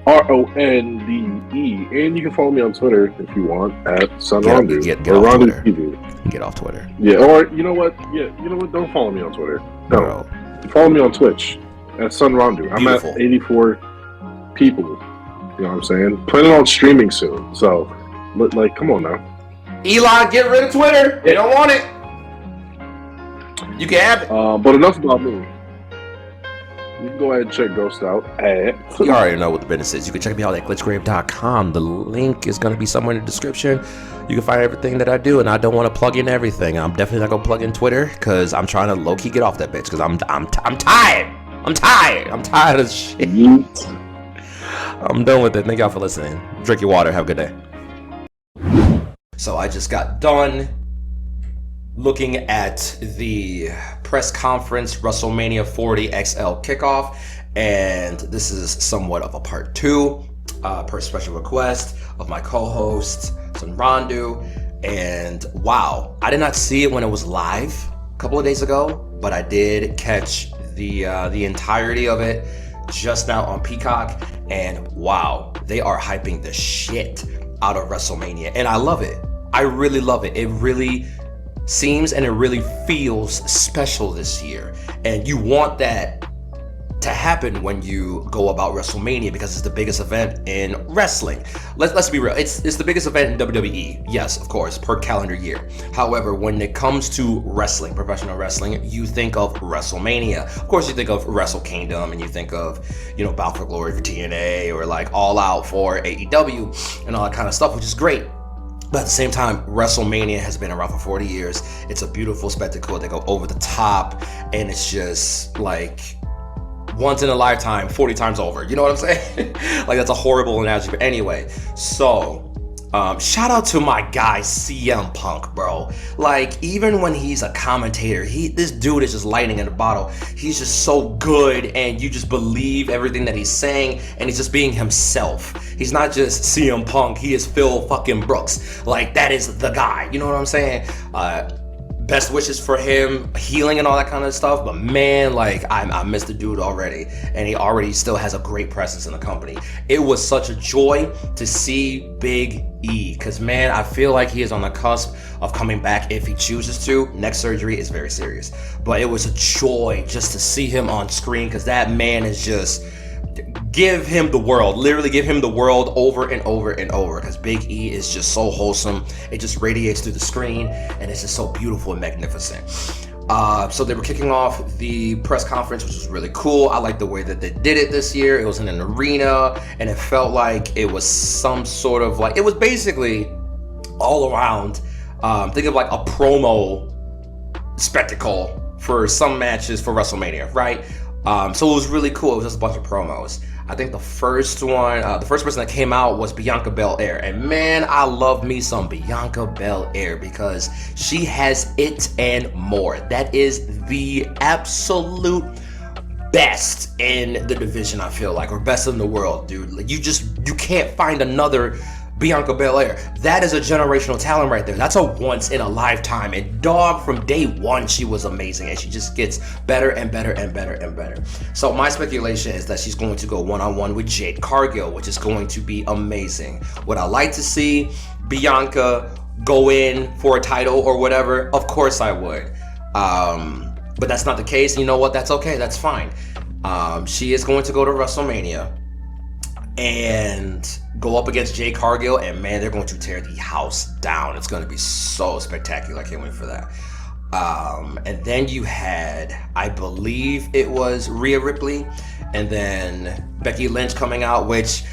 SONNRONDE, and you can follow me on Twitter if you want at Sonn Rondue or Rondue TV. Get off Twitter. Yeah, or you know what? Don't follow me on Twitter. No, bro. Follow me on Twitch at Sonn Rondue. I'm at 84 people. You know what I'm saying? Planning on streaming soon. So, like, come on now. Elon, get rid of Twitter. They don't want it. You can have it. But enough about me. You can go ahead and check Gh0xt out at... You already know what the business is. You can check me out at glitchgrave.com. The link is going to be somewhere in the description. You can find everything that I do, and I don't want to plug in everything. I'm definitely not going to plug in Twitter because I'm trying to low-key get off that bitch because I'm tired. I'm tired of shit. I'm done with it. Thank y'all for listening. Drink your water. Have a good day. So I just got done looking at the press conference WrestleMania 40 XL kickoff, and this is somewhat of a part 2 per special request of my co-host Sonn Rondue. And wow, I did not see it when it was live a couple of days ago, but I did catch the entirety of it just now on Peacock, and wow, they are hyping the shit out of WrestleMania, and I love it. I really love it. It really seems and it really feels special this year, and you want that to happen when you go about WrestleMania because it's the biggest event in wrestling. Let's be real, it's the biggest event in WWE, yes, of course, per calendar year. However, when it comes to wrestling, professional wrestling, you think of WrestleMania. Of course, you think of Wrestle Kingdom, and you think of, Bound for Glory for TNA, or like All Out for AEW and all that kind of stuff, which is great. But at the same time, WrestleMania has been around for 40 years. It's a beautiful spectacle. They go over the top, and it's just like once in a lifetime, 40 times over. You know what I'm saying? Like, that's a horrible analogy, but anyway. So, shout out to my guy CM Punk, bro. Like, even when he's a commentator, this dude is just lightning in a bottle. He's just so good, and you just believe everything that he's saying, and he's just being himself. He's not just CM Punk, he is Phil fucking Brooks. Like, that is the guy, you know what I'm saying? Best wishes for him, healing and all that kind of stuff, but man, like, I miss the dude already, and he already still has a great presence in the company. It was such a joy to see Big E, because man, I feel like he is on the cusp of coming back if he chooses to. Neck surgery is very serious, but it was a joy just to see him on screen, because that man is just... give him the world, literally give him the world over and over and over, because Big E is just so wholesome. It just radiates through the screen, and it's just so beautiful and magnificent. So they were kicking off the press conference, which was really cool. I like the way that they did it this year. It was in an arena, and it felt like it was some sort of like, it was basically all around, think of like a promo spectacle for some matches for WrestleMania, right? So it was really cool. It was just a bunch of promos. I think the first person that came out was Bianca Belair. And man, I love me some Bianca Belair because she has it and more. That is the absolute best in the division, I feel like, or best in the world, dude. Like, you can't find another Bianca Belair. That is a generational talent right there. That's a once in a lifetime. And dog, from day one, she was amazing. And she just gets better and better and better and better. So my speculation is that she's going to go one-on-one with Jade Cargill, which is going to be amazing. Would I like to see Bianca go in for a title or whatever? Of course I would. But that's not the case. You know what? That's okay. That's fine. She is going to go to WrestleMania and go up against Jade Cargill, and man, they're going to tear the house down. It's going to be so spectacular. I can't wait for that. And then you had, I believe it was Rhea Ripley, and then Becky Lynch coming out, which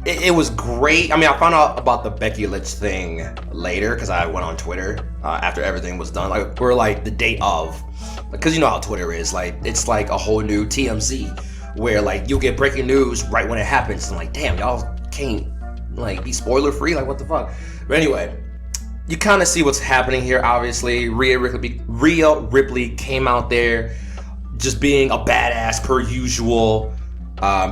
it was great. I mean, I found out about the Becky Lynch thing later because I went on Twitter after everything was done. Like, we're like the day of, because you know how Twitter is. Like, it's like a whole new TMZ where like you'll get breaking news right when it happens. And like, damn, y'all can't like be spoiler free. Like, what the fuck? But anyway, you kind of see what's happening here. Obviously, Rhea Ripley came out there just being a badass per usual.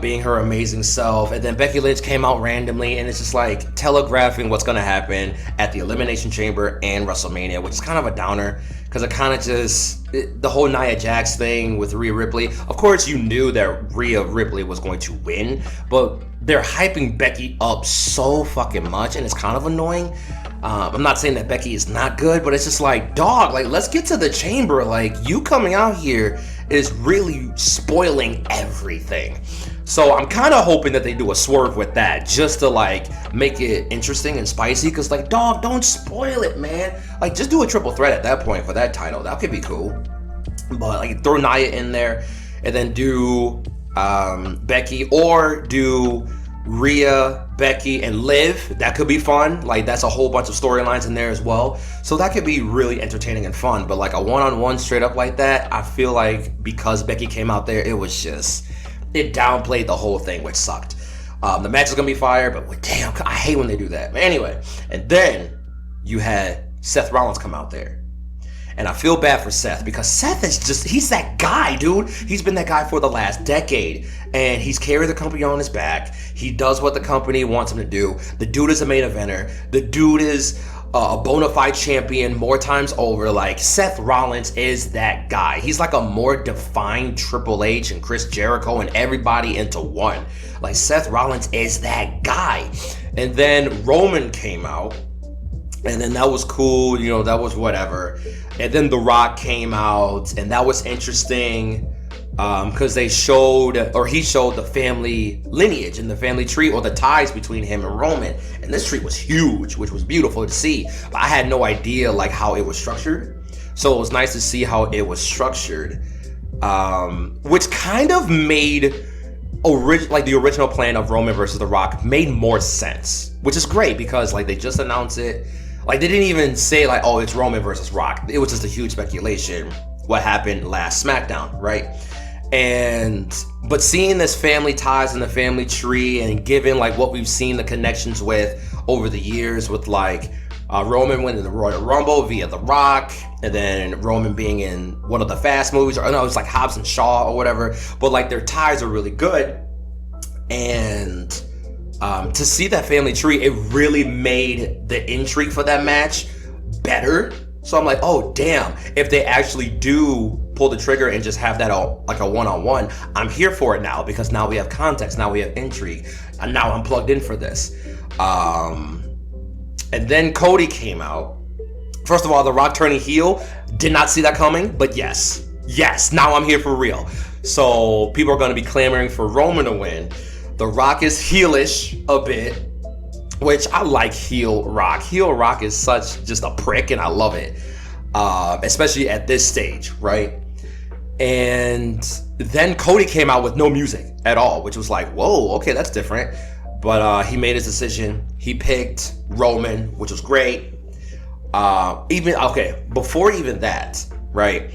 Being her amazing self, and then Becky Lynch came out randomly, and it's just like telegraphing what's gonna happen at the Elimination Chamber and WrestleMania, which is kind of a downer because it kind of just the whole Nia Jax thing with Rhea Ripley. Of course, you knew that Rhea Ripley was going to win, but they're hyping Becky up so fucking much, and it's kind of annoying. I'm not saying that Becky is not good, but it's just like, dog, like, let's get to the chamber. Like, you coming out here is really spoiling everything. So I'm kind of hoping that they do a swerve with that just to like make it interesting and spicy, because like, dog, don't spoil it, man. Like, just do a triple threat at that point for that title. That could be cool. But like, throw Nia in there and then do Becky, or do Rhea, Becky, and Liv. That could be fun. Like, that's a whole bunch of storylines in there as well. So that could be really entertaining and fun. But like a one-on-one straight up like that, I feel like because Becky came out there, it downplayed the whole thing, which sucked. The match is gonna be fire, but damn, I hate when they do that. But anyway, and then you had Seth Rollins come out there. And I feel bad for Seth, because Seth is he's that guy, dude. He's been that guy for the last decade, and he's carried the company on his back. He does what the company wants him to do. The dude is a main eventer. The dude is a bona fide champion more times over. Like, Seth Rollins is that guy. He's like a more defined Triple H and Chris Jericho and everybody into one. Like, Seth Rollins is that guy. And then Roman came out, and then that was cool, you know, that was whatever. And then The Rock came out, and that was interesting because he showed the family lineage and the family tree, or the ties between him and Roman. And this tree was huge, which was beautiful to see. But I had no idea like how it was structured. So it was nice to see how it was structured, which kind of made the original plan of Roman versus The Rock made more sense, which is great because like they just announced it. Like, they didn't even say like, oh, it's Roman versus Rock. It was just a huge speculation what happened last SmackDown, right? But seeing this family ties and the family tree, and given like what we've seen the connections with over the years, with like Roman winning the Royal Rumble via The Rock, and then Roman being in one of the Fast movies, or no, it's like Hobbs and Shaw or whatever. But like, their ties are really good, and to see that family tree, it really made the intrigue for that match better. So I'm like, oh damn, if they actually do pull the trigger and just have that like a one-on-one, I'm here for it now, because now we have context, now we have intrigue, and now I'm plugged in for this. And then Cody came out. First of all, The Rock turning heel, did not see that coming, but yes, now I'm here for real. So people are going to be clamoring for Roman to win. The Rock is heelish a bit, which I like heel Rock. Heel Rock is such just a prick, and I love it, especially at this stage, right? And then Cody came out with no music at all, which was like, whoa, okay, that's different. But he made his decision. He picked Roman, which was great. Before even that, right?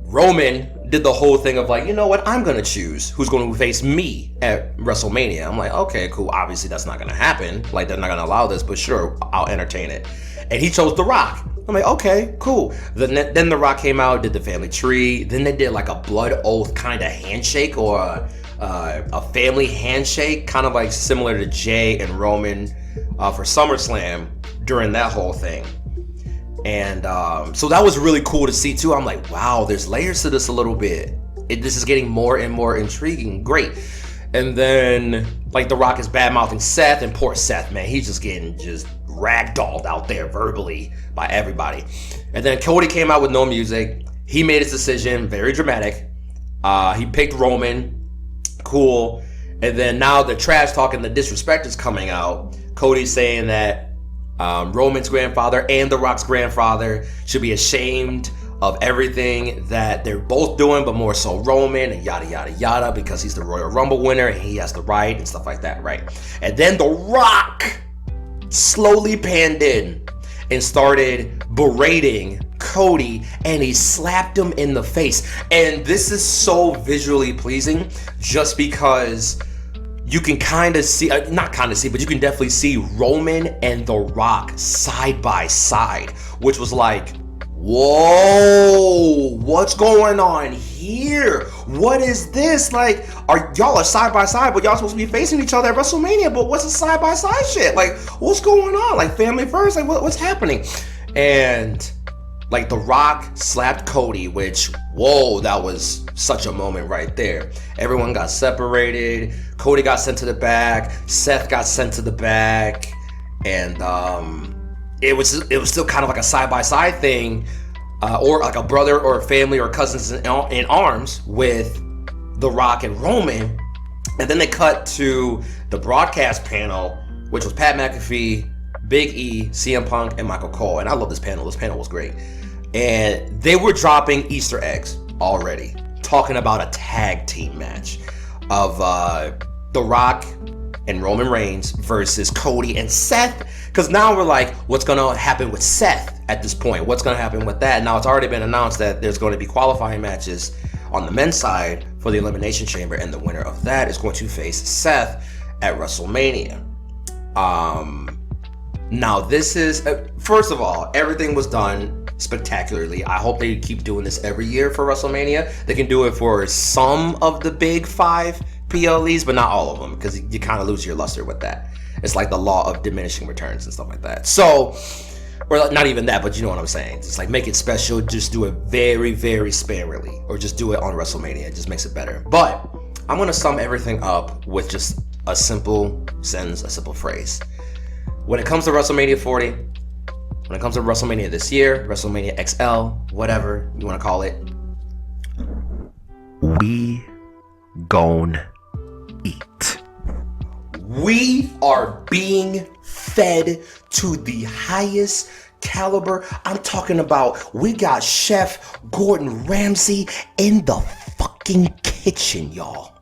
Roman did the whole thing of like, you know what, I'm gonna choose who's gonna face me at WrestleMania. I'm like, okay, cool. Obviously that's not gonna happen. Like, they're not gonna allow this, but sure, I'll entertain it. And he chose The Rock. I'm like, okay, cool. Then The Rock came out, did the family tree. Then they did like a blood oath kind of handshake, or a family handshake, kind of like similar to Jay and Roman for SummerSlam during that whole thing. And so that was really cool to see too. I'm like, wow, there's layers to this a little bit. This is getting more and more intriguing. Great. And then like The Rock is bad-mouthing Seth, and poor Seth, man, he's just getting ragdolled out there verbally by everybody. And then Cody came out with no music. He made his decision, very dramatic. He picked Roman, cool. And then now the trash talk and the disrespect is coming out. Cody's saying that Roman's grandfather and The Rock's grandfather should be ashamed of everything that they're both doing, but more so Roman, and yada yada yada, because he's the Royal Rumble winner and he has the right and stuff like that, right? And then The Rock slowly panned in and started berating Cody, and he slapped him in the face. And this is so visually pleasing just because you can kind of see, not kind of see, but you can definitely see Roman and The Rock side by side, which was like, whoa, what's going on here? What is this? Like, y'all are side by side, but y'all supposed to be facing each other at WrestleMania, but what's the side by side shit? Like, what's going on? Like, family first? Like, what's happening? And like The Rock slapped Cody, which, whoa, that was such a moment right there. Everyone got separated. Cody got sent to the back. Seth got sent to the back. And it was still kind of like a side-by-side thing, or like a brother or a family or cousins in arms with The Rock and Roman. And then they cut to the broadcast panel, which was Pat McAfee, Big E, CM Punk, and Michael Cole. And I love this panel. This panel was great. And they were dropping Easter eggs already, talking about a tag team match of The Rock and Roman Reigns versus Cody and Seth. Because now we're like, what's going to happen with Seth at this point? What's going to happen with that? Now it's already been announced that there's going to be qualifying matches on the men's side for the Elimination Chamber, and the winner of that is going to face Seth at WrestleMania. Now this is, first of all, everything was done spectacularly. I hope they keep doing this every year for WrestleMania. They can do it for some of the big 5 PLEs, but not all of them, because you kind of lose your luster with that. It's like the law of diminishing returns and stuff like that. So, or not even that, but you know what I'm saying. It's like, make it special, just do it very, very sparingly, or just do it on WrestleMania. It just makes it better. But I'm going to sum everything up with just a simple sentence, a simple phrase. When it comes to WrestleMania 40, when it comes to WrestleMania this year, WrestleMania XL, whatever you want to call it, we gon' eat. We are being fed to the highest caliber. I'm talking about, we got Chef Gordon Ramsay in the fucking kitchen, y'all.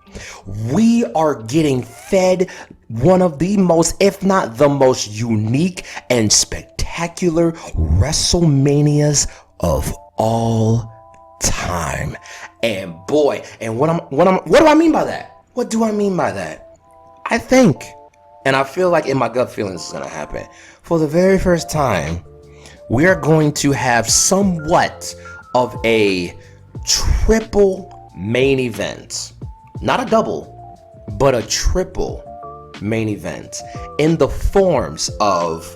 We are getting fed one of the most, if not the most unique and spectacular WrestleManias of all time. And boy, and what do I mean by that? What do I mean by that? I think, and I feel like in my gut feeling this is going to happen, for the very first time, we are going to have somewhat of a triple main event. Not a double, but a triple main event in the forms of,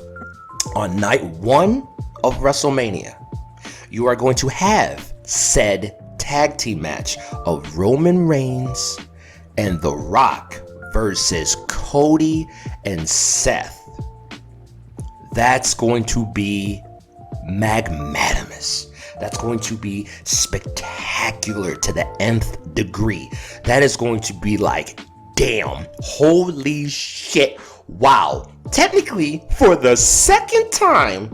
on night 1 of WrestleMania, you are going to have said tag team match of Roman Reigns and The Rock versus Cody and Seth. That's going to be magnanimous. That's going to be spectacular to the nth degree. That is going to be like, damn, holy shit, wow. Technically, for the second time,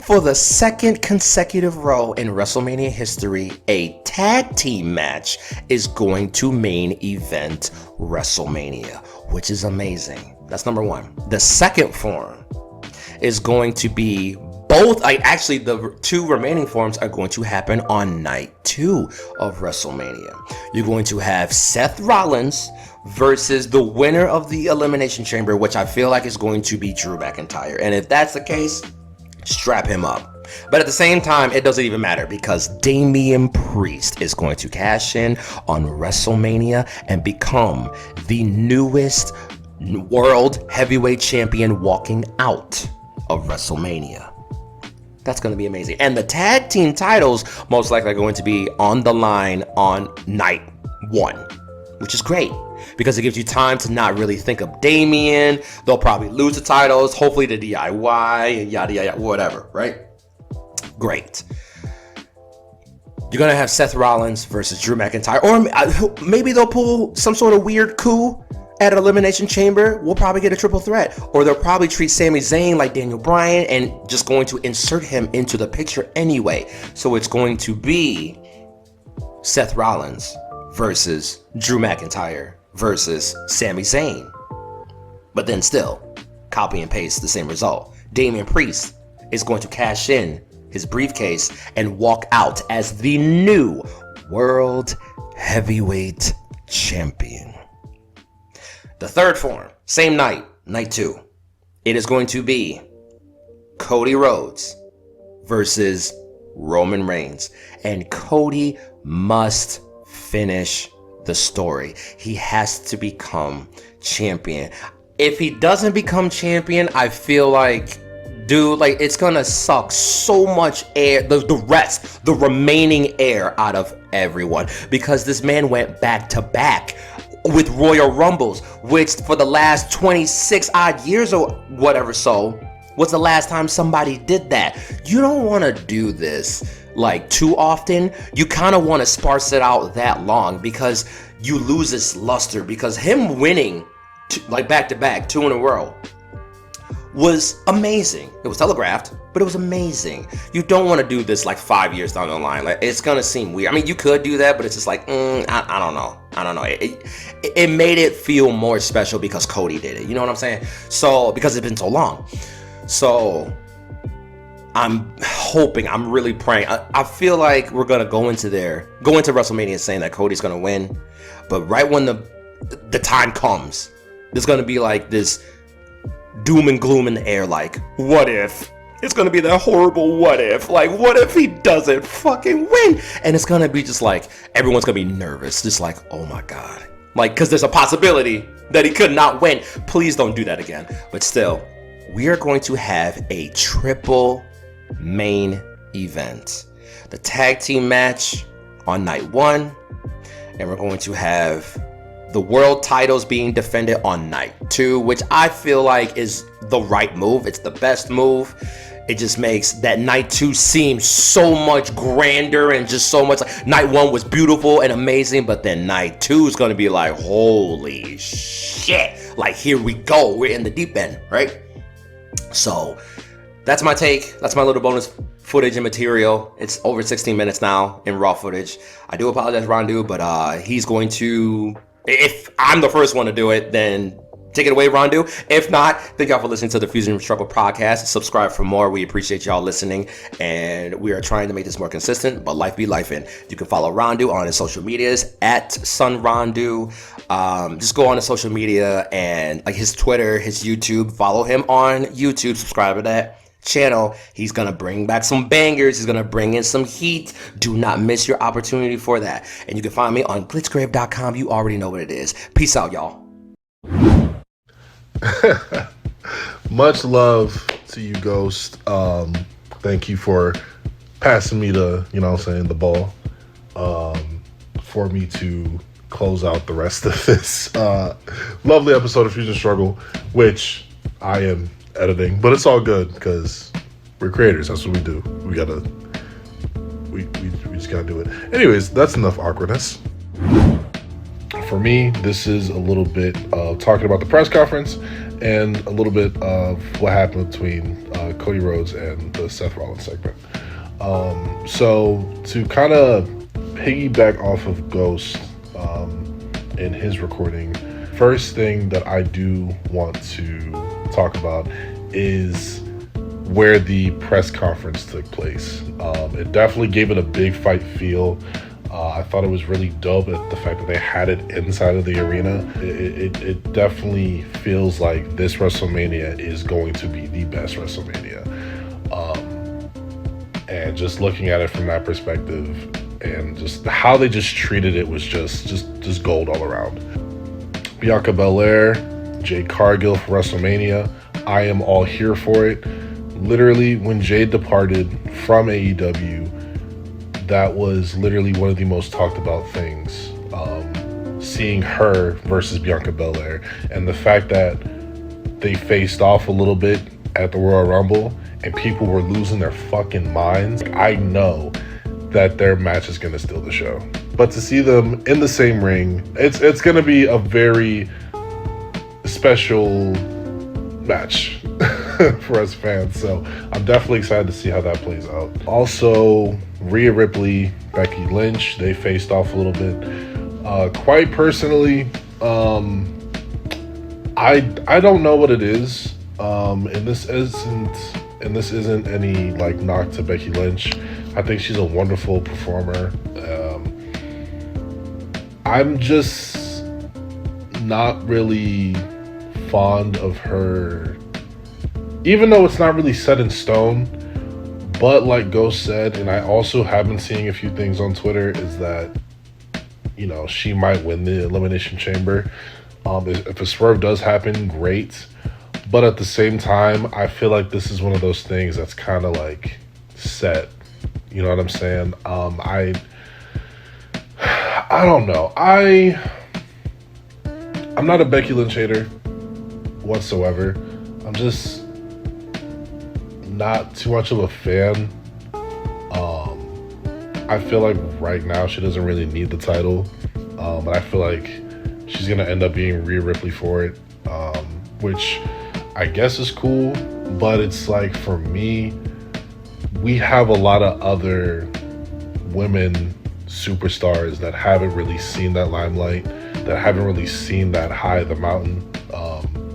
for the second consecutive row in WrestleMania history, a tag team match is going to main event WrestleMania, which is amazing. That's number 1. The second form is going to be both, actually the 2 remaining forms are going to happen on night 2 of WrestleMania. You're going to have Seth Rollins versus the winner of the Elimination Chamber, which I feel like is going to be Drew McIntyre. And if that's the case, strap him up. But at the same time, it doesn't even matter, because Damian Priest is going to cash in on WrestleMania and become the newest World Heavyweight Champion walking out of WrestleMania. That's going to be amazing. And the tag team titles most likely are going to be on the line on night 1, which is great because it gives you time to not really think of Damian. They'll probably lose the titles, hopefully to DIY and yada yada, whatever, right? Great. You're going to have Seth Rollins versus Drew McIntyre, or maybe they'll pull some sort of weird coup at an Elimination Chamber. We'll probably get a triple threat, or they'll probably treat Sami Zayn like Daniel Bryan and just going to insert him into the picture anyway. So it's going to be Seth Rollins versus Drew McIntyre versus Sami Zayn. But then still, copy and paste the same result. Damian Priest is going to cash in his briefcase and walk out as the new World Heavyweight Champion. The third form, same night, night 2. It is going to be Cody Rhodes versus Roman Reigns. And Cody must finish the story. He has to become champion. If he doesn't become champion, I feel like, dude, like it's gonna suck so much air, the remaining air out of everyone, because this man went back to back with Royal Rumbles, which for the last 26 odd years or whatever so was the last time somebody did that. You don't want to do this like too often. You kind of want to sparse it out that long because you lose its luster, because him winning like back to back 2 in a row was amazing. It was telegraphed, but it was amazing. You don't want to do this like 5 years down the line. Like it's gonna seem weird. I mean, you could do that, but it's just like I don't know. It made it feel more special because Cody did it. You know what I'm saying? So because it's been so long. So I'm hoping, I'm really praying. I feel like we're gonna go into WrestleMania saying that Cody's gonna win, but right when the time comes, there's gonna be like this doom and gloom in the air, like, what if? It's gonna be that horrible what if. Like, what if he doesn't fucking win? And it's gonna be just like, everyone's gonna be nervous. Just like, oh my God. Like, because there's a possibility that he could not win. Please don't do that again. But still, we are going to have a triple main event. The tag team match on night 1. And we're going to have the world titles being defended on night 2, which I feel like is the right move. It's the best move. It just makes that night 2 seem so much grander and just so much like night 1 was beautiful and amazing, but then night 2 is going to be like, holy shit. Like, here we go. We're in the deep end, right? So that's my take. That's my little bonus footage and material. It's over 16 minutes now in raw footage. I do apologize, Rondue, but he's going to, if I'm the first one to do it, then take it away, Rondue. If not, thank y'all for listening to the Fusion Struggle podcast. Subscribe for more. We appreciate y'all listening, and we are trying to make this more consistent, but life be lifing. You can follow Rondue on his social medias at Sonn Rondue. Just go on his social media and like his Twitter, his YouTube. Follow him on YouTube. Subscribe to that channel. He's gonna bring back some bangers. He's gonna bring in some heat. Do not miss your opportunity for that. And you can find me on glitchgrave.com. You already know what it is. Peace out, y'all. Much love to you, Ghost. Thank you for passing me the ball for me to close out the rest of this lovely episode of Fusion Struggle, which I am editing, but it's all good because we're creators. That's what we do. We just gotta do it. Anyways, that's enough awkwardness. For me, this is a little bit of talking about the press conference and a little bit of what happened between Cody Rhodes and the Seth Rollins segment. So to kind of piggyback off of Gh0xt in his recording, first thing that I do want to talk about is where the press conference took place. It definitely gave it a big fight feel. I thought it was really dope at the fact that they had it inside of the arena. It definitely feels like this WrestleMania is going to be the best WrestleMania. And just looking at it from that perspective and just how they just treated it was just gold all around. Bianca Belair Jade Cargill for WrestleMania. I am all here for it. Literally, when Jade departed from AEW, that was literally one of the most talked about things. Seeing her versus Bianca Belair, and the fact that they faced off a little bit at the Royal Rumble and people were losing their fucking minds. I know that their match is going to steal the show. But to see them in the same ring, it's going to be a very special match for us fans. So I'm definitely excited to see how that plays out. Also, Rhea Ripley, Becky Lynch, they faced off a little bit. Quite personally, I don't know what it is. And this isn't any like knock to Becky Lynch. I think she's a wonderful performer. I'm just not really fond of her, even though it's not really set in stone. But like Ghost said, and I also have been seeing a few things on Twitter, is that, you know, she might win the Elimination Chamber. If a swerve does happen, great. But at the same time, I feel like this is one of those things that's kind of like set. You know what I'm saying? I don't know. I'm not a Becky Lynch hater whatsoever. I'm just not too much of a fan. I feel like right now she doesn't really need the title, but I feel like she's gonna end up being Rhea Ripley for it, which I guess is cool. But it's like, for me, we have a lot of other women superstars that haven't really seen that limelight, that haven't really seen that high of the mountain,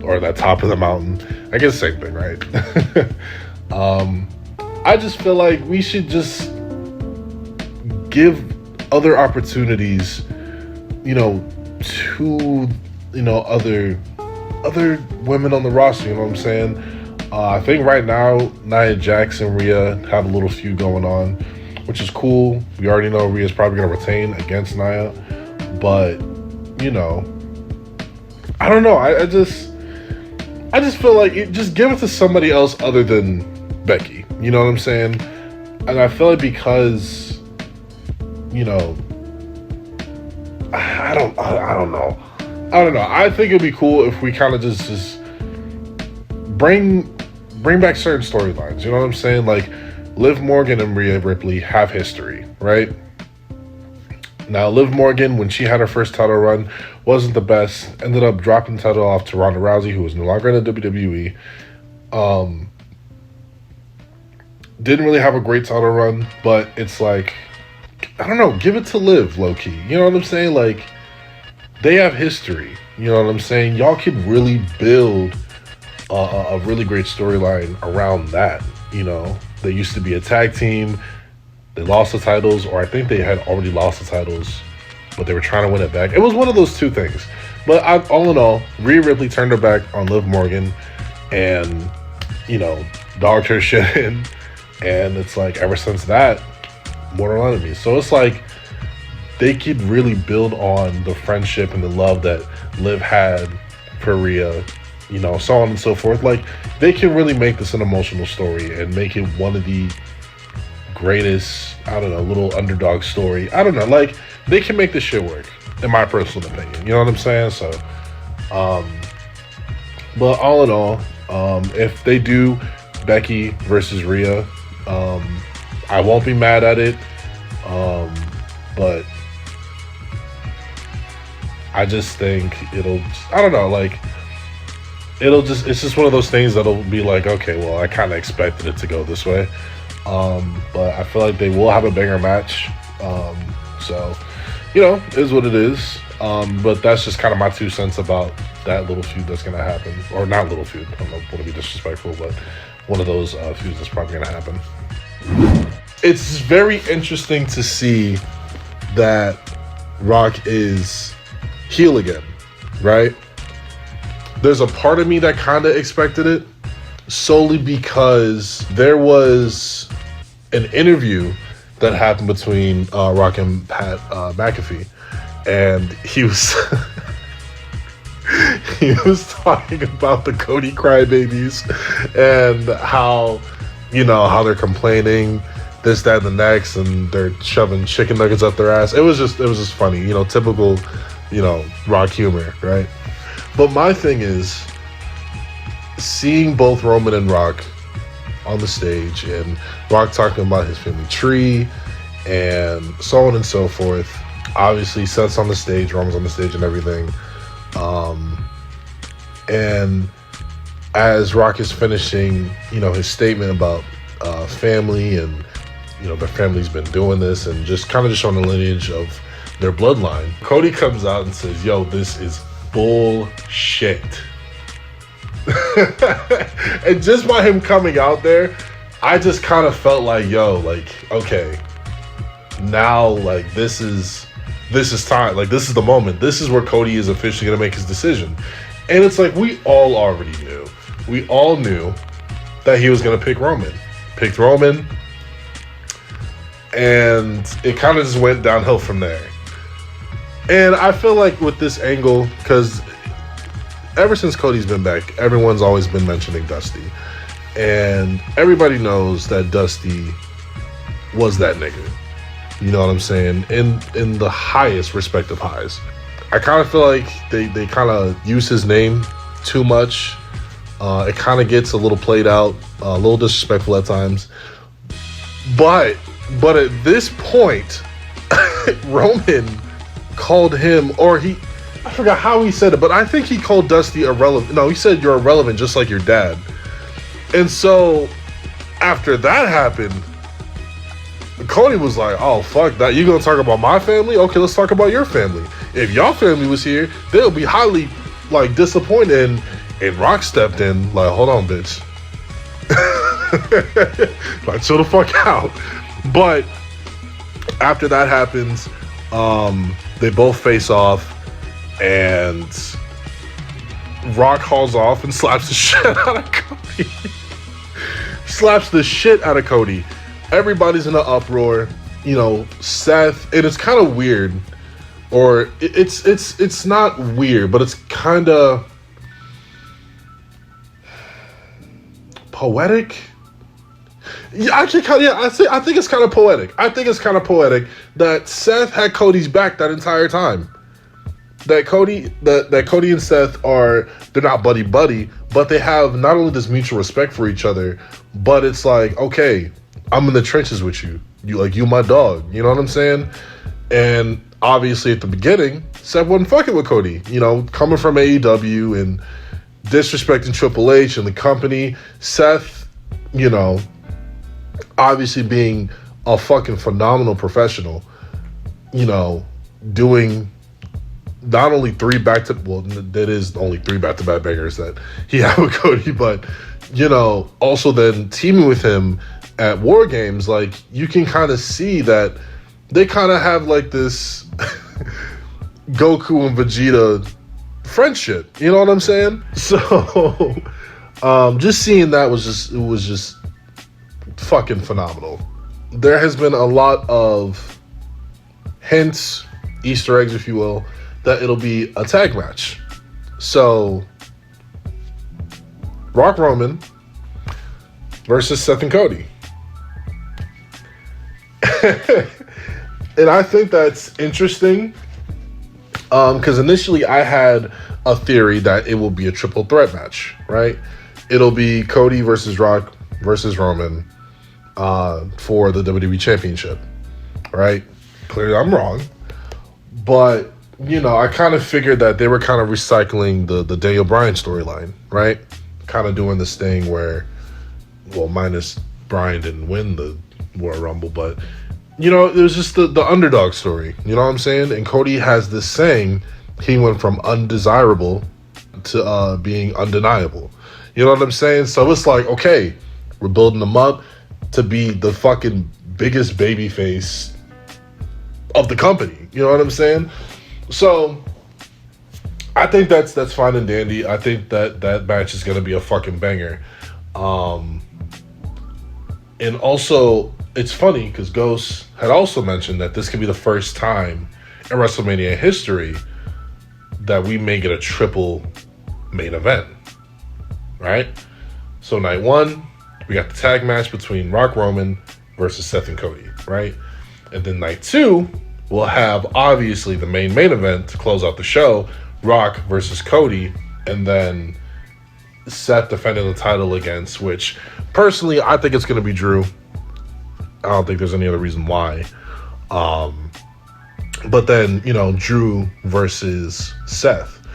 or that top of the mountain. I guess same thing, right? I just feel like we should just give other opportunities, you know, to, you know, other women on the roster. You know what I'm saying? I think right now Nia Jax and Rhea have a little feud going on, which is cool. We already know Rhea's probably gonna retain against Nia, but you know, I don't know. I just feel like just give it to somebody else other than Becky. You know what I'm saying? And I feel like, because, you know, I don't know. I think it'd be cool if we kind of just bring back certain storylines. You know what I'm saying? Like, Liv Morgan and Rhea Ripley have history, right? Now, Liv Morgan, when she had her first title run, wasn't the best. Ended up dropping the title off to Ronda Rousey, who was no longer in the WWE. Didn't really have a great title run, but it's like, I don't know, give it to Liv, low-key. You know what I'm saying? Like, they have history. You know what I'm saying? Y'all could really build a really great storyline around that. You know, they used to be a tag team. They lost the titles, or I think they had already lost the titles, but they were trying to win it back. It was one of those two things. But all in all, Rhea Ripley turned her back on Liv Morgan and, you know, dogged her shit in. And it's like, ever since that, mortal enemies. So it's like, they could really build on the friendship and the love that Liv had for Rhea, you know, so on and so forth. Like, they can really make this an emotional story and make it one of the greatest, I don't know, little underdog story. I don't know, like, they can make this shit work, in my personal opinion. You know what I'm saying? So, but all in all, if they do Becky versus Rhea, I won't be mad at it. But I just think I don't know, like, it's just one of those things that'll be like, okay, well, I kind of expected it to go this way. But I feel like they will have a banger match. So, you know, it is what it is. But that's just kind of my 2 cents about that little feud that's going to happen. Or not little feud, I don't want to be disrespectful, but one of those feuds that's probably going to happen. It's very interesting to see that Rock is heel again, right? There's a part of me that kind of expected it, solely because there was an interview that happened between Rock and Pat McAfee, and he was he was talking about the Cody crybabies and how, how they're complaining this, that, and the next, and they're shoving chicken nuggets up their ass. It was just funny, typical, Rock humor, right? But my thing is seeing both Roman and Rock on the stage, and Rock talking about his family tree and so on and so forth. Obviously, Seth's on the stage, Roman's on the stage, and everything. And as Rock is finishing, his statement about family and their family's been doing this and just kind of just showing the lineage of their bloodline, Cody comes out and says, "Yo, this is bullshit." And just by him coming out there, I just kind of felt like, okay, now this is time, this is the moment, this is where Cody is officially gonna make his decision. And it's like, we all already knew, we all knew that he was gonna picked Roman, and it kind of just went downhill from there. And I feel like with this angle, because ever since Cody's been back, everyone's always been mentioning Dusty. And everybody knows that Dusty was that nigga. You know what I'm saying? In the highest respect of highs. I kind of feel like they kind of use his name too much. It kind of gets a little played out, a little disrespectful at times. But at this point, Roman called him, or I forgot how he said it, but I think he called Dusty irrelevant. No, he said, "You're irrelevant just like your dad." And so after that happened, Cody was like, "Oh, fuck that. You gonna talk about my family? Okay, let's talk about your family. If y'all family was here, they'll be highly disappointed." And Rock stepped in "Hold on, bitch." Chill the fuck out. But after that happens, they both face off, and Rock hauls off and slaps the shit out of Cody. Slaps the shit out of Cody. Everybody's in an uproar. Seth, and it's kind of weird, or it's not weird, but it's kind of poetic. Yeah, actually, I think it's kind of poetic. I think it's kind of poetic that Seth had Cody's back that entire time. That Cody and Seth they're not buddy, but they have not only this mutual respect for each other, but it's like, okay, I'm in the trenches with you. You my dog. You know what I'm saying? And obviously at the beginning, Seth wasn't fucking with Cody. Coming from AEW and disrespecting Triple H and the company. Seth, obviously being a fucking phenomenal professional, doing not only that is only three back-to-back bangers that he had with Cody, but also then teaming with him at War Games, you can kind of see that they kind of have this Goku and Vegeta friendship. You know what I'm saying? So just seeing that was just fucking phenomenal. There has been a lot of hints, Easter eggs, if you will, that it'll be a tag match. So Rock Roman versus Seth and Cody. And I think that's interesting, because initially I had a theory that it will be a triple threat match, right? It'll be Cody versus Rock versus Roman for the WWE Championship, right? Clearly I'm wrong, but I kind of figured that they were kind of recycling the Daniel Bryan storyline, right? Kind of doing this thing where, minus Bryan didn't win the Royal Rumble, but it was just the underdog story. You know what I'm saying? And Cody has this saying, he went from undesirable to being undeniable. You know what I'm saying? So it's like, okay, we're building him up to be the fucking biggest baby face of the company. You know what I'm saying? So I think that's fine and dandy. I think that match is going to be a fucking banger. And also, it's funny because Gh0xt had also mentioned that this could be the first time in WrestleMania history that we may get a triple main event, right? So night 1, we got the tag match between Rock Roman versus Seth and Cody, right? And then night 2, we'll have obviously the main event to close out the show, Rock versus Cody, and then Seth defending the title against, which personally I think it's going to be Drew. I don't think there's any other reason why. But then, Drew versus Seth.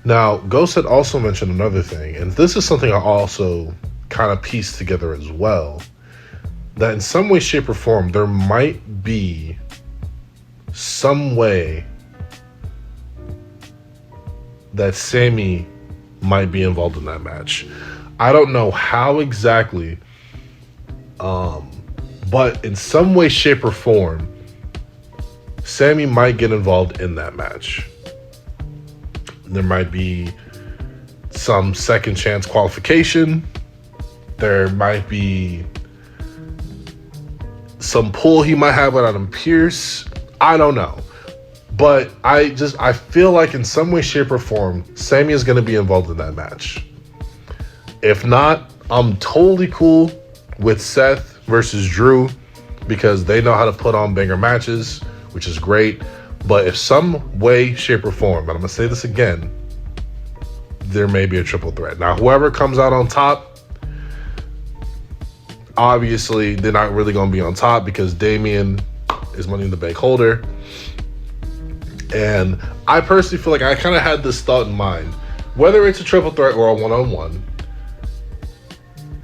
Now, Ghost had also mentioned another thing, and this is something I also kind of pieced together as well, that in some way, shape, or form, there might be some way that Sami might be involved in that match. I don't know how exactly, but in some way, shape, or form, Sami might get involved in that match. There might be some second chance qualification. There might be some pull he might have with Adam Pearce. I don't know. But I feel like in some way, shape, or form, Sami is going to be involved in that match. If not, I'm totally cool with Seth versus Drew because they know how to put on banger matches, which is great. But if some way, shape, or form, and I'm going to say this again, there may be a triple threat. Now, whoever comes out on top, obviously, they're not really going to be on top because Damian is Money in the Bank holder. And I personally feel like I kind of had this thought in mind. Whether it's a triple threat or a one-on-one,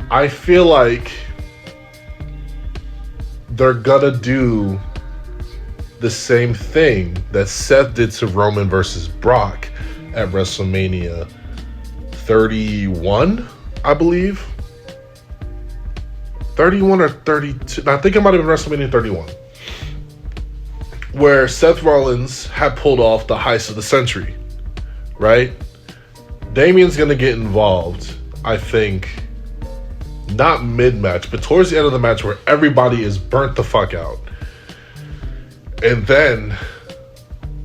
I feel like they're going to do the same thing that Seth did to Roman versus Brock at WrestleMania 31, I believe. 31 or 32. I think it might have been WrestleMania 31. Where Seth Rollins had pulled off the heist of the century, right? Damian's going to get involved, I think, not mid-match, but towards the end of the match where everybody is burnt the fuck out. And then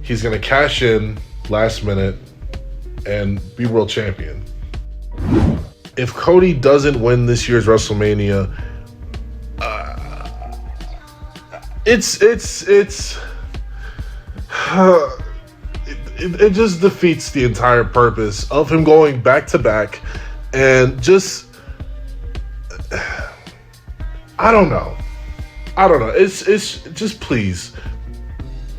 he's going to cash in last minute and be world champion. If Cody doesn't win this year's WrestleMania, it just defeats the entire purpose of him going back to back and just I don't know. It's just please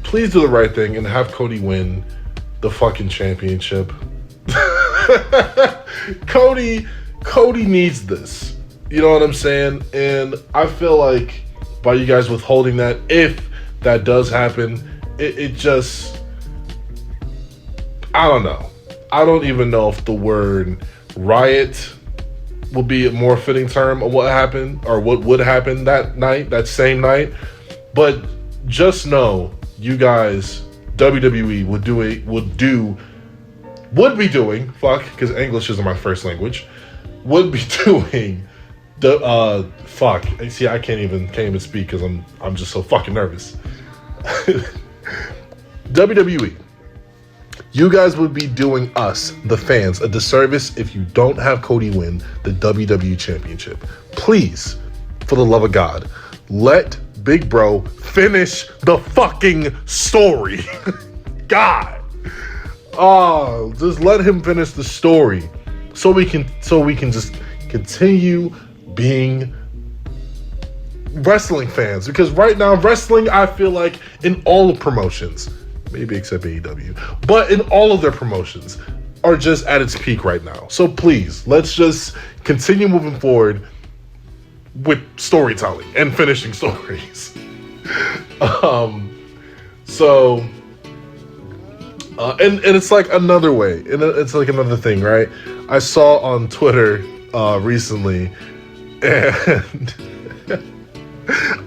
do the right thing and have Cody win the fucking championship. Cody needs this. You know what I'm saying? And I feel like by you guys withholding that, if that does happen, it just, I don't know. I don't even know if the word riot will be a more fitting term of what happened or what would happen that night, that same night. But just know, you guys, WWE would be doing, because English isn't my first language, would be doing the see, I can't even speak because I'm just so fucking nervous. WWE, you guys would be doing us, the fans, a disservice if you don't have Cody win the WWE Championship. Please, for the love of God, let Big Bro finish the fucking story. God. Oh, just let him finish the story so we can just continue being wrestling fans. Because right now, wrestling, I feel like in all the promotions, maybe except AEW, but in all of their promotions are just at its peak right now. So please, let's just continue moving forward with storytelling and finishing stories. And it's like another way, and it's like another thing, right? I saw on Twitter recently, and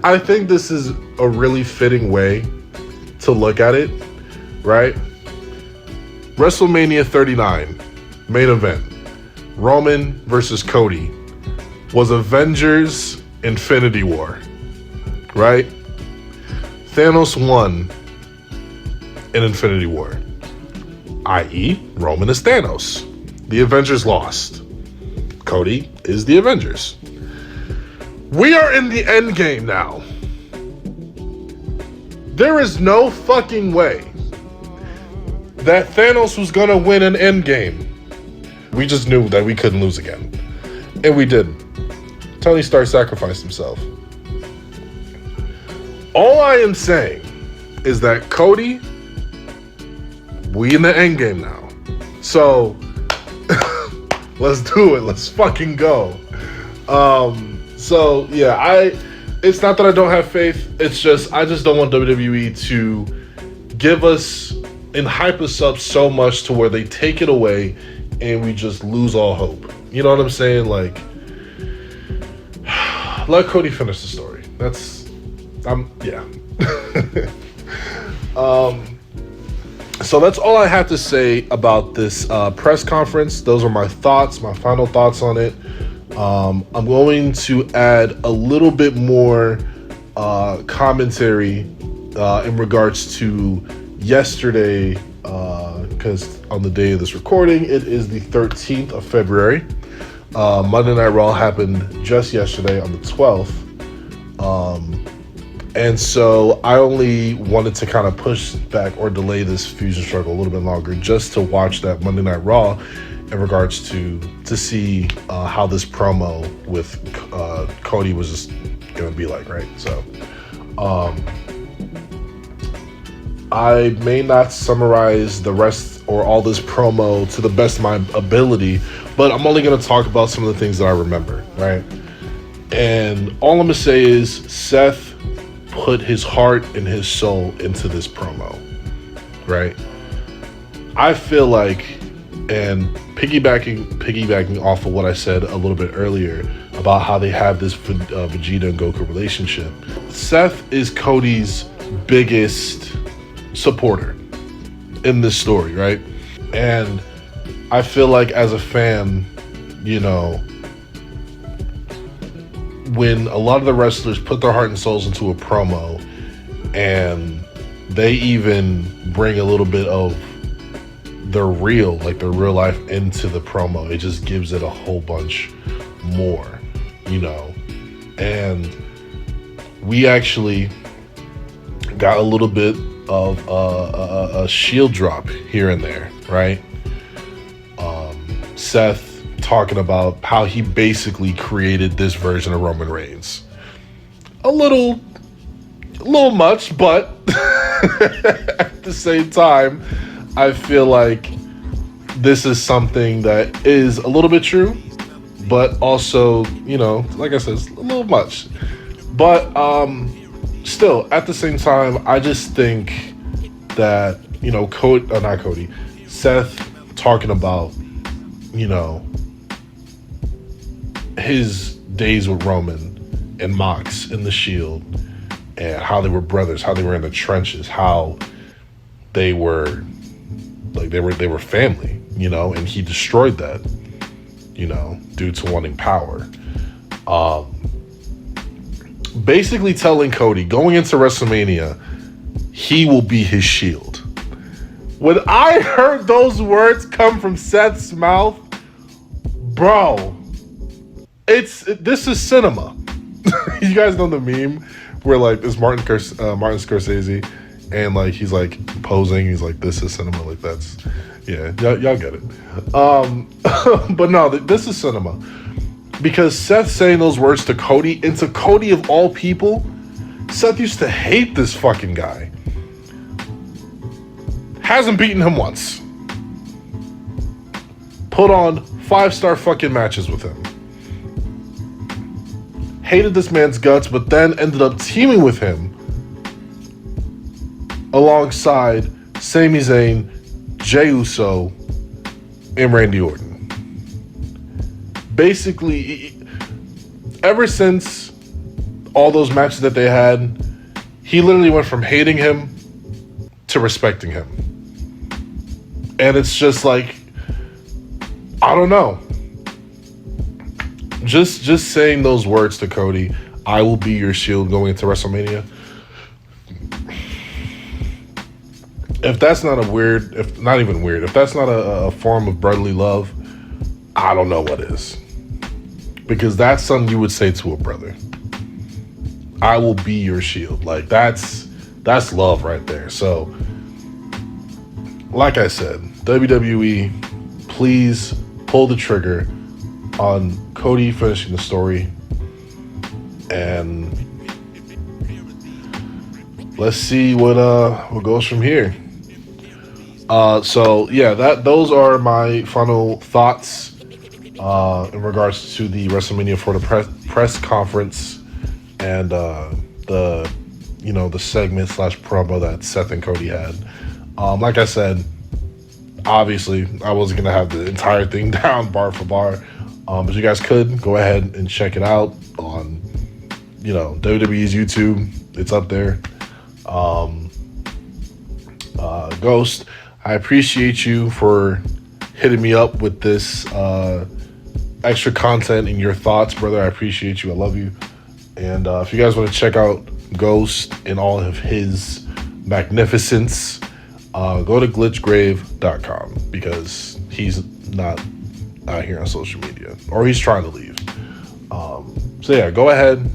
I think this is a really fitting way to look at it, right? WrestleMania 39, main event, Roman versus Cody, was Avengers Infinity War, right? Thanos won in Infinity War, i.e. Roman is Thanos. The Avengers lost. Cody is the Avengers. We are in the end game now. There is no fucking way that Thanos was gonna win an end game. We just knew that we couldn't lose again. And we didn't. Tony Stark sacrificed himself. All I am saying is that Cody, we in the end game now. So let's do it. Let's fucking go. So yeah, it's not that I don't have faith. It's just I just don't want WWE to give us and hype us up so much to where they take it away and we just lose all hope. You know what I'm saying? Like, let Cody finish the story. Yeah. So that's all I have to say about this press conference. Those are my thoughts, my final thoughts on it. I'm going to add a little bit more commentary in regards to yesterday, because on the day of this recording, it is the 13th of February. Monday Night Raw happened just yesterday on the 12th. And so I only wanted to kind of push back or delay this Fusion struggle a little bit longer just to watch that Monday Night Raw in regards to see how this promo with Cody was just going to be like, right? So I may not summarize the rest or all this promo to the best of my ability, but I'm only going to talk about some of the things that I remember, right? And all I'm going to say is Seth put his heart and his soul into this promo, right? I feel like, and piggybacking off of what I said a little bit earlier about how they have this Vegeta and Goku relationship, Seth is Cody's biggest supporter in this story, right? And I feel like as a fan, you know, when a lot of the wrestlers put their heart and souls into a promo and they even bring a little bit of their real life into the promo, it just gives it a whole bunch more, you know. And we actually got a little bit of a shield drop here and there, right? Seth talking about how he basically created this version of Roman Reigns. A little much, but at the same time, I feel like this is something that is a little bit true, but also, you know, like I said, it's a little much. But still, at the same time, I just think that, you know, Seth talking about, you know, his days with Roman and Mox in the Shield and how they were brothers, how they were in the trenches, how they were family, you know, and he destroyed that, you know, due to wanting power. Basically telling Cody going into WrestleMania, he will be his shield. When I heard those words come from Seth's mouth, bro, this is cinema. You guys know the meme where like it's Martin Scorsese and like he's like posing, he's like, this is cinema, like that's, yeah, y'all get it. But no, this is cinema because Seth saying those words to Cody, and to Cody of all people, Seth used to hate this fucking guy. Hasn't beaten him once. Put on 5-star fucking matches with him. Hated this man's guts, but then ended up teaming with him alongside Sami Zayn, Jey Uso, and Randy Orton. Basically, ever since all those matches that they had, he literally went from hating him to respecting him. And it's just like, I don't know. Just saying those words to Cody, I will be your shield going into WrestleMania. If that's not if that's not a form of brotherly love, I don't know what is. Because that's something you would say to a brother. I will be your shield. Like, that's love right there. So, like I said, WWE, please pull the trigger on Cody finishing the story. And let's see what goes from here. So yeah, those are my final thoughts in regards to the WrestleMania for the press conference and the segment / promo that Seth and Cody had. Like I said, obviously I wasn't gonna have the entire thing down bar for bar, but you guys could go ahead and check it out on WWE's YouTube. It's up there. Ghost, I appreciate you for hitting me up with this extra content and your thoughts, brother. I appreciate you. I love you. And if you guys want to check out Ghost and all of his magnificence, go to glitchgrave.com because he's not out here on social media, or he's trying to leave. So yeah, go ahead,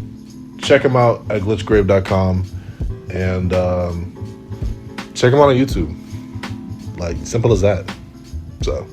check him out at glitchgrave.com and check him out on YouTube. Like, simple as that. So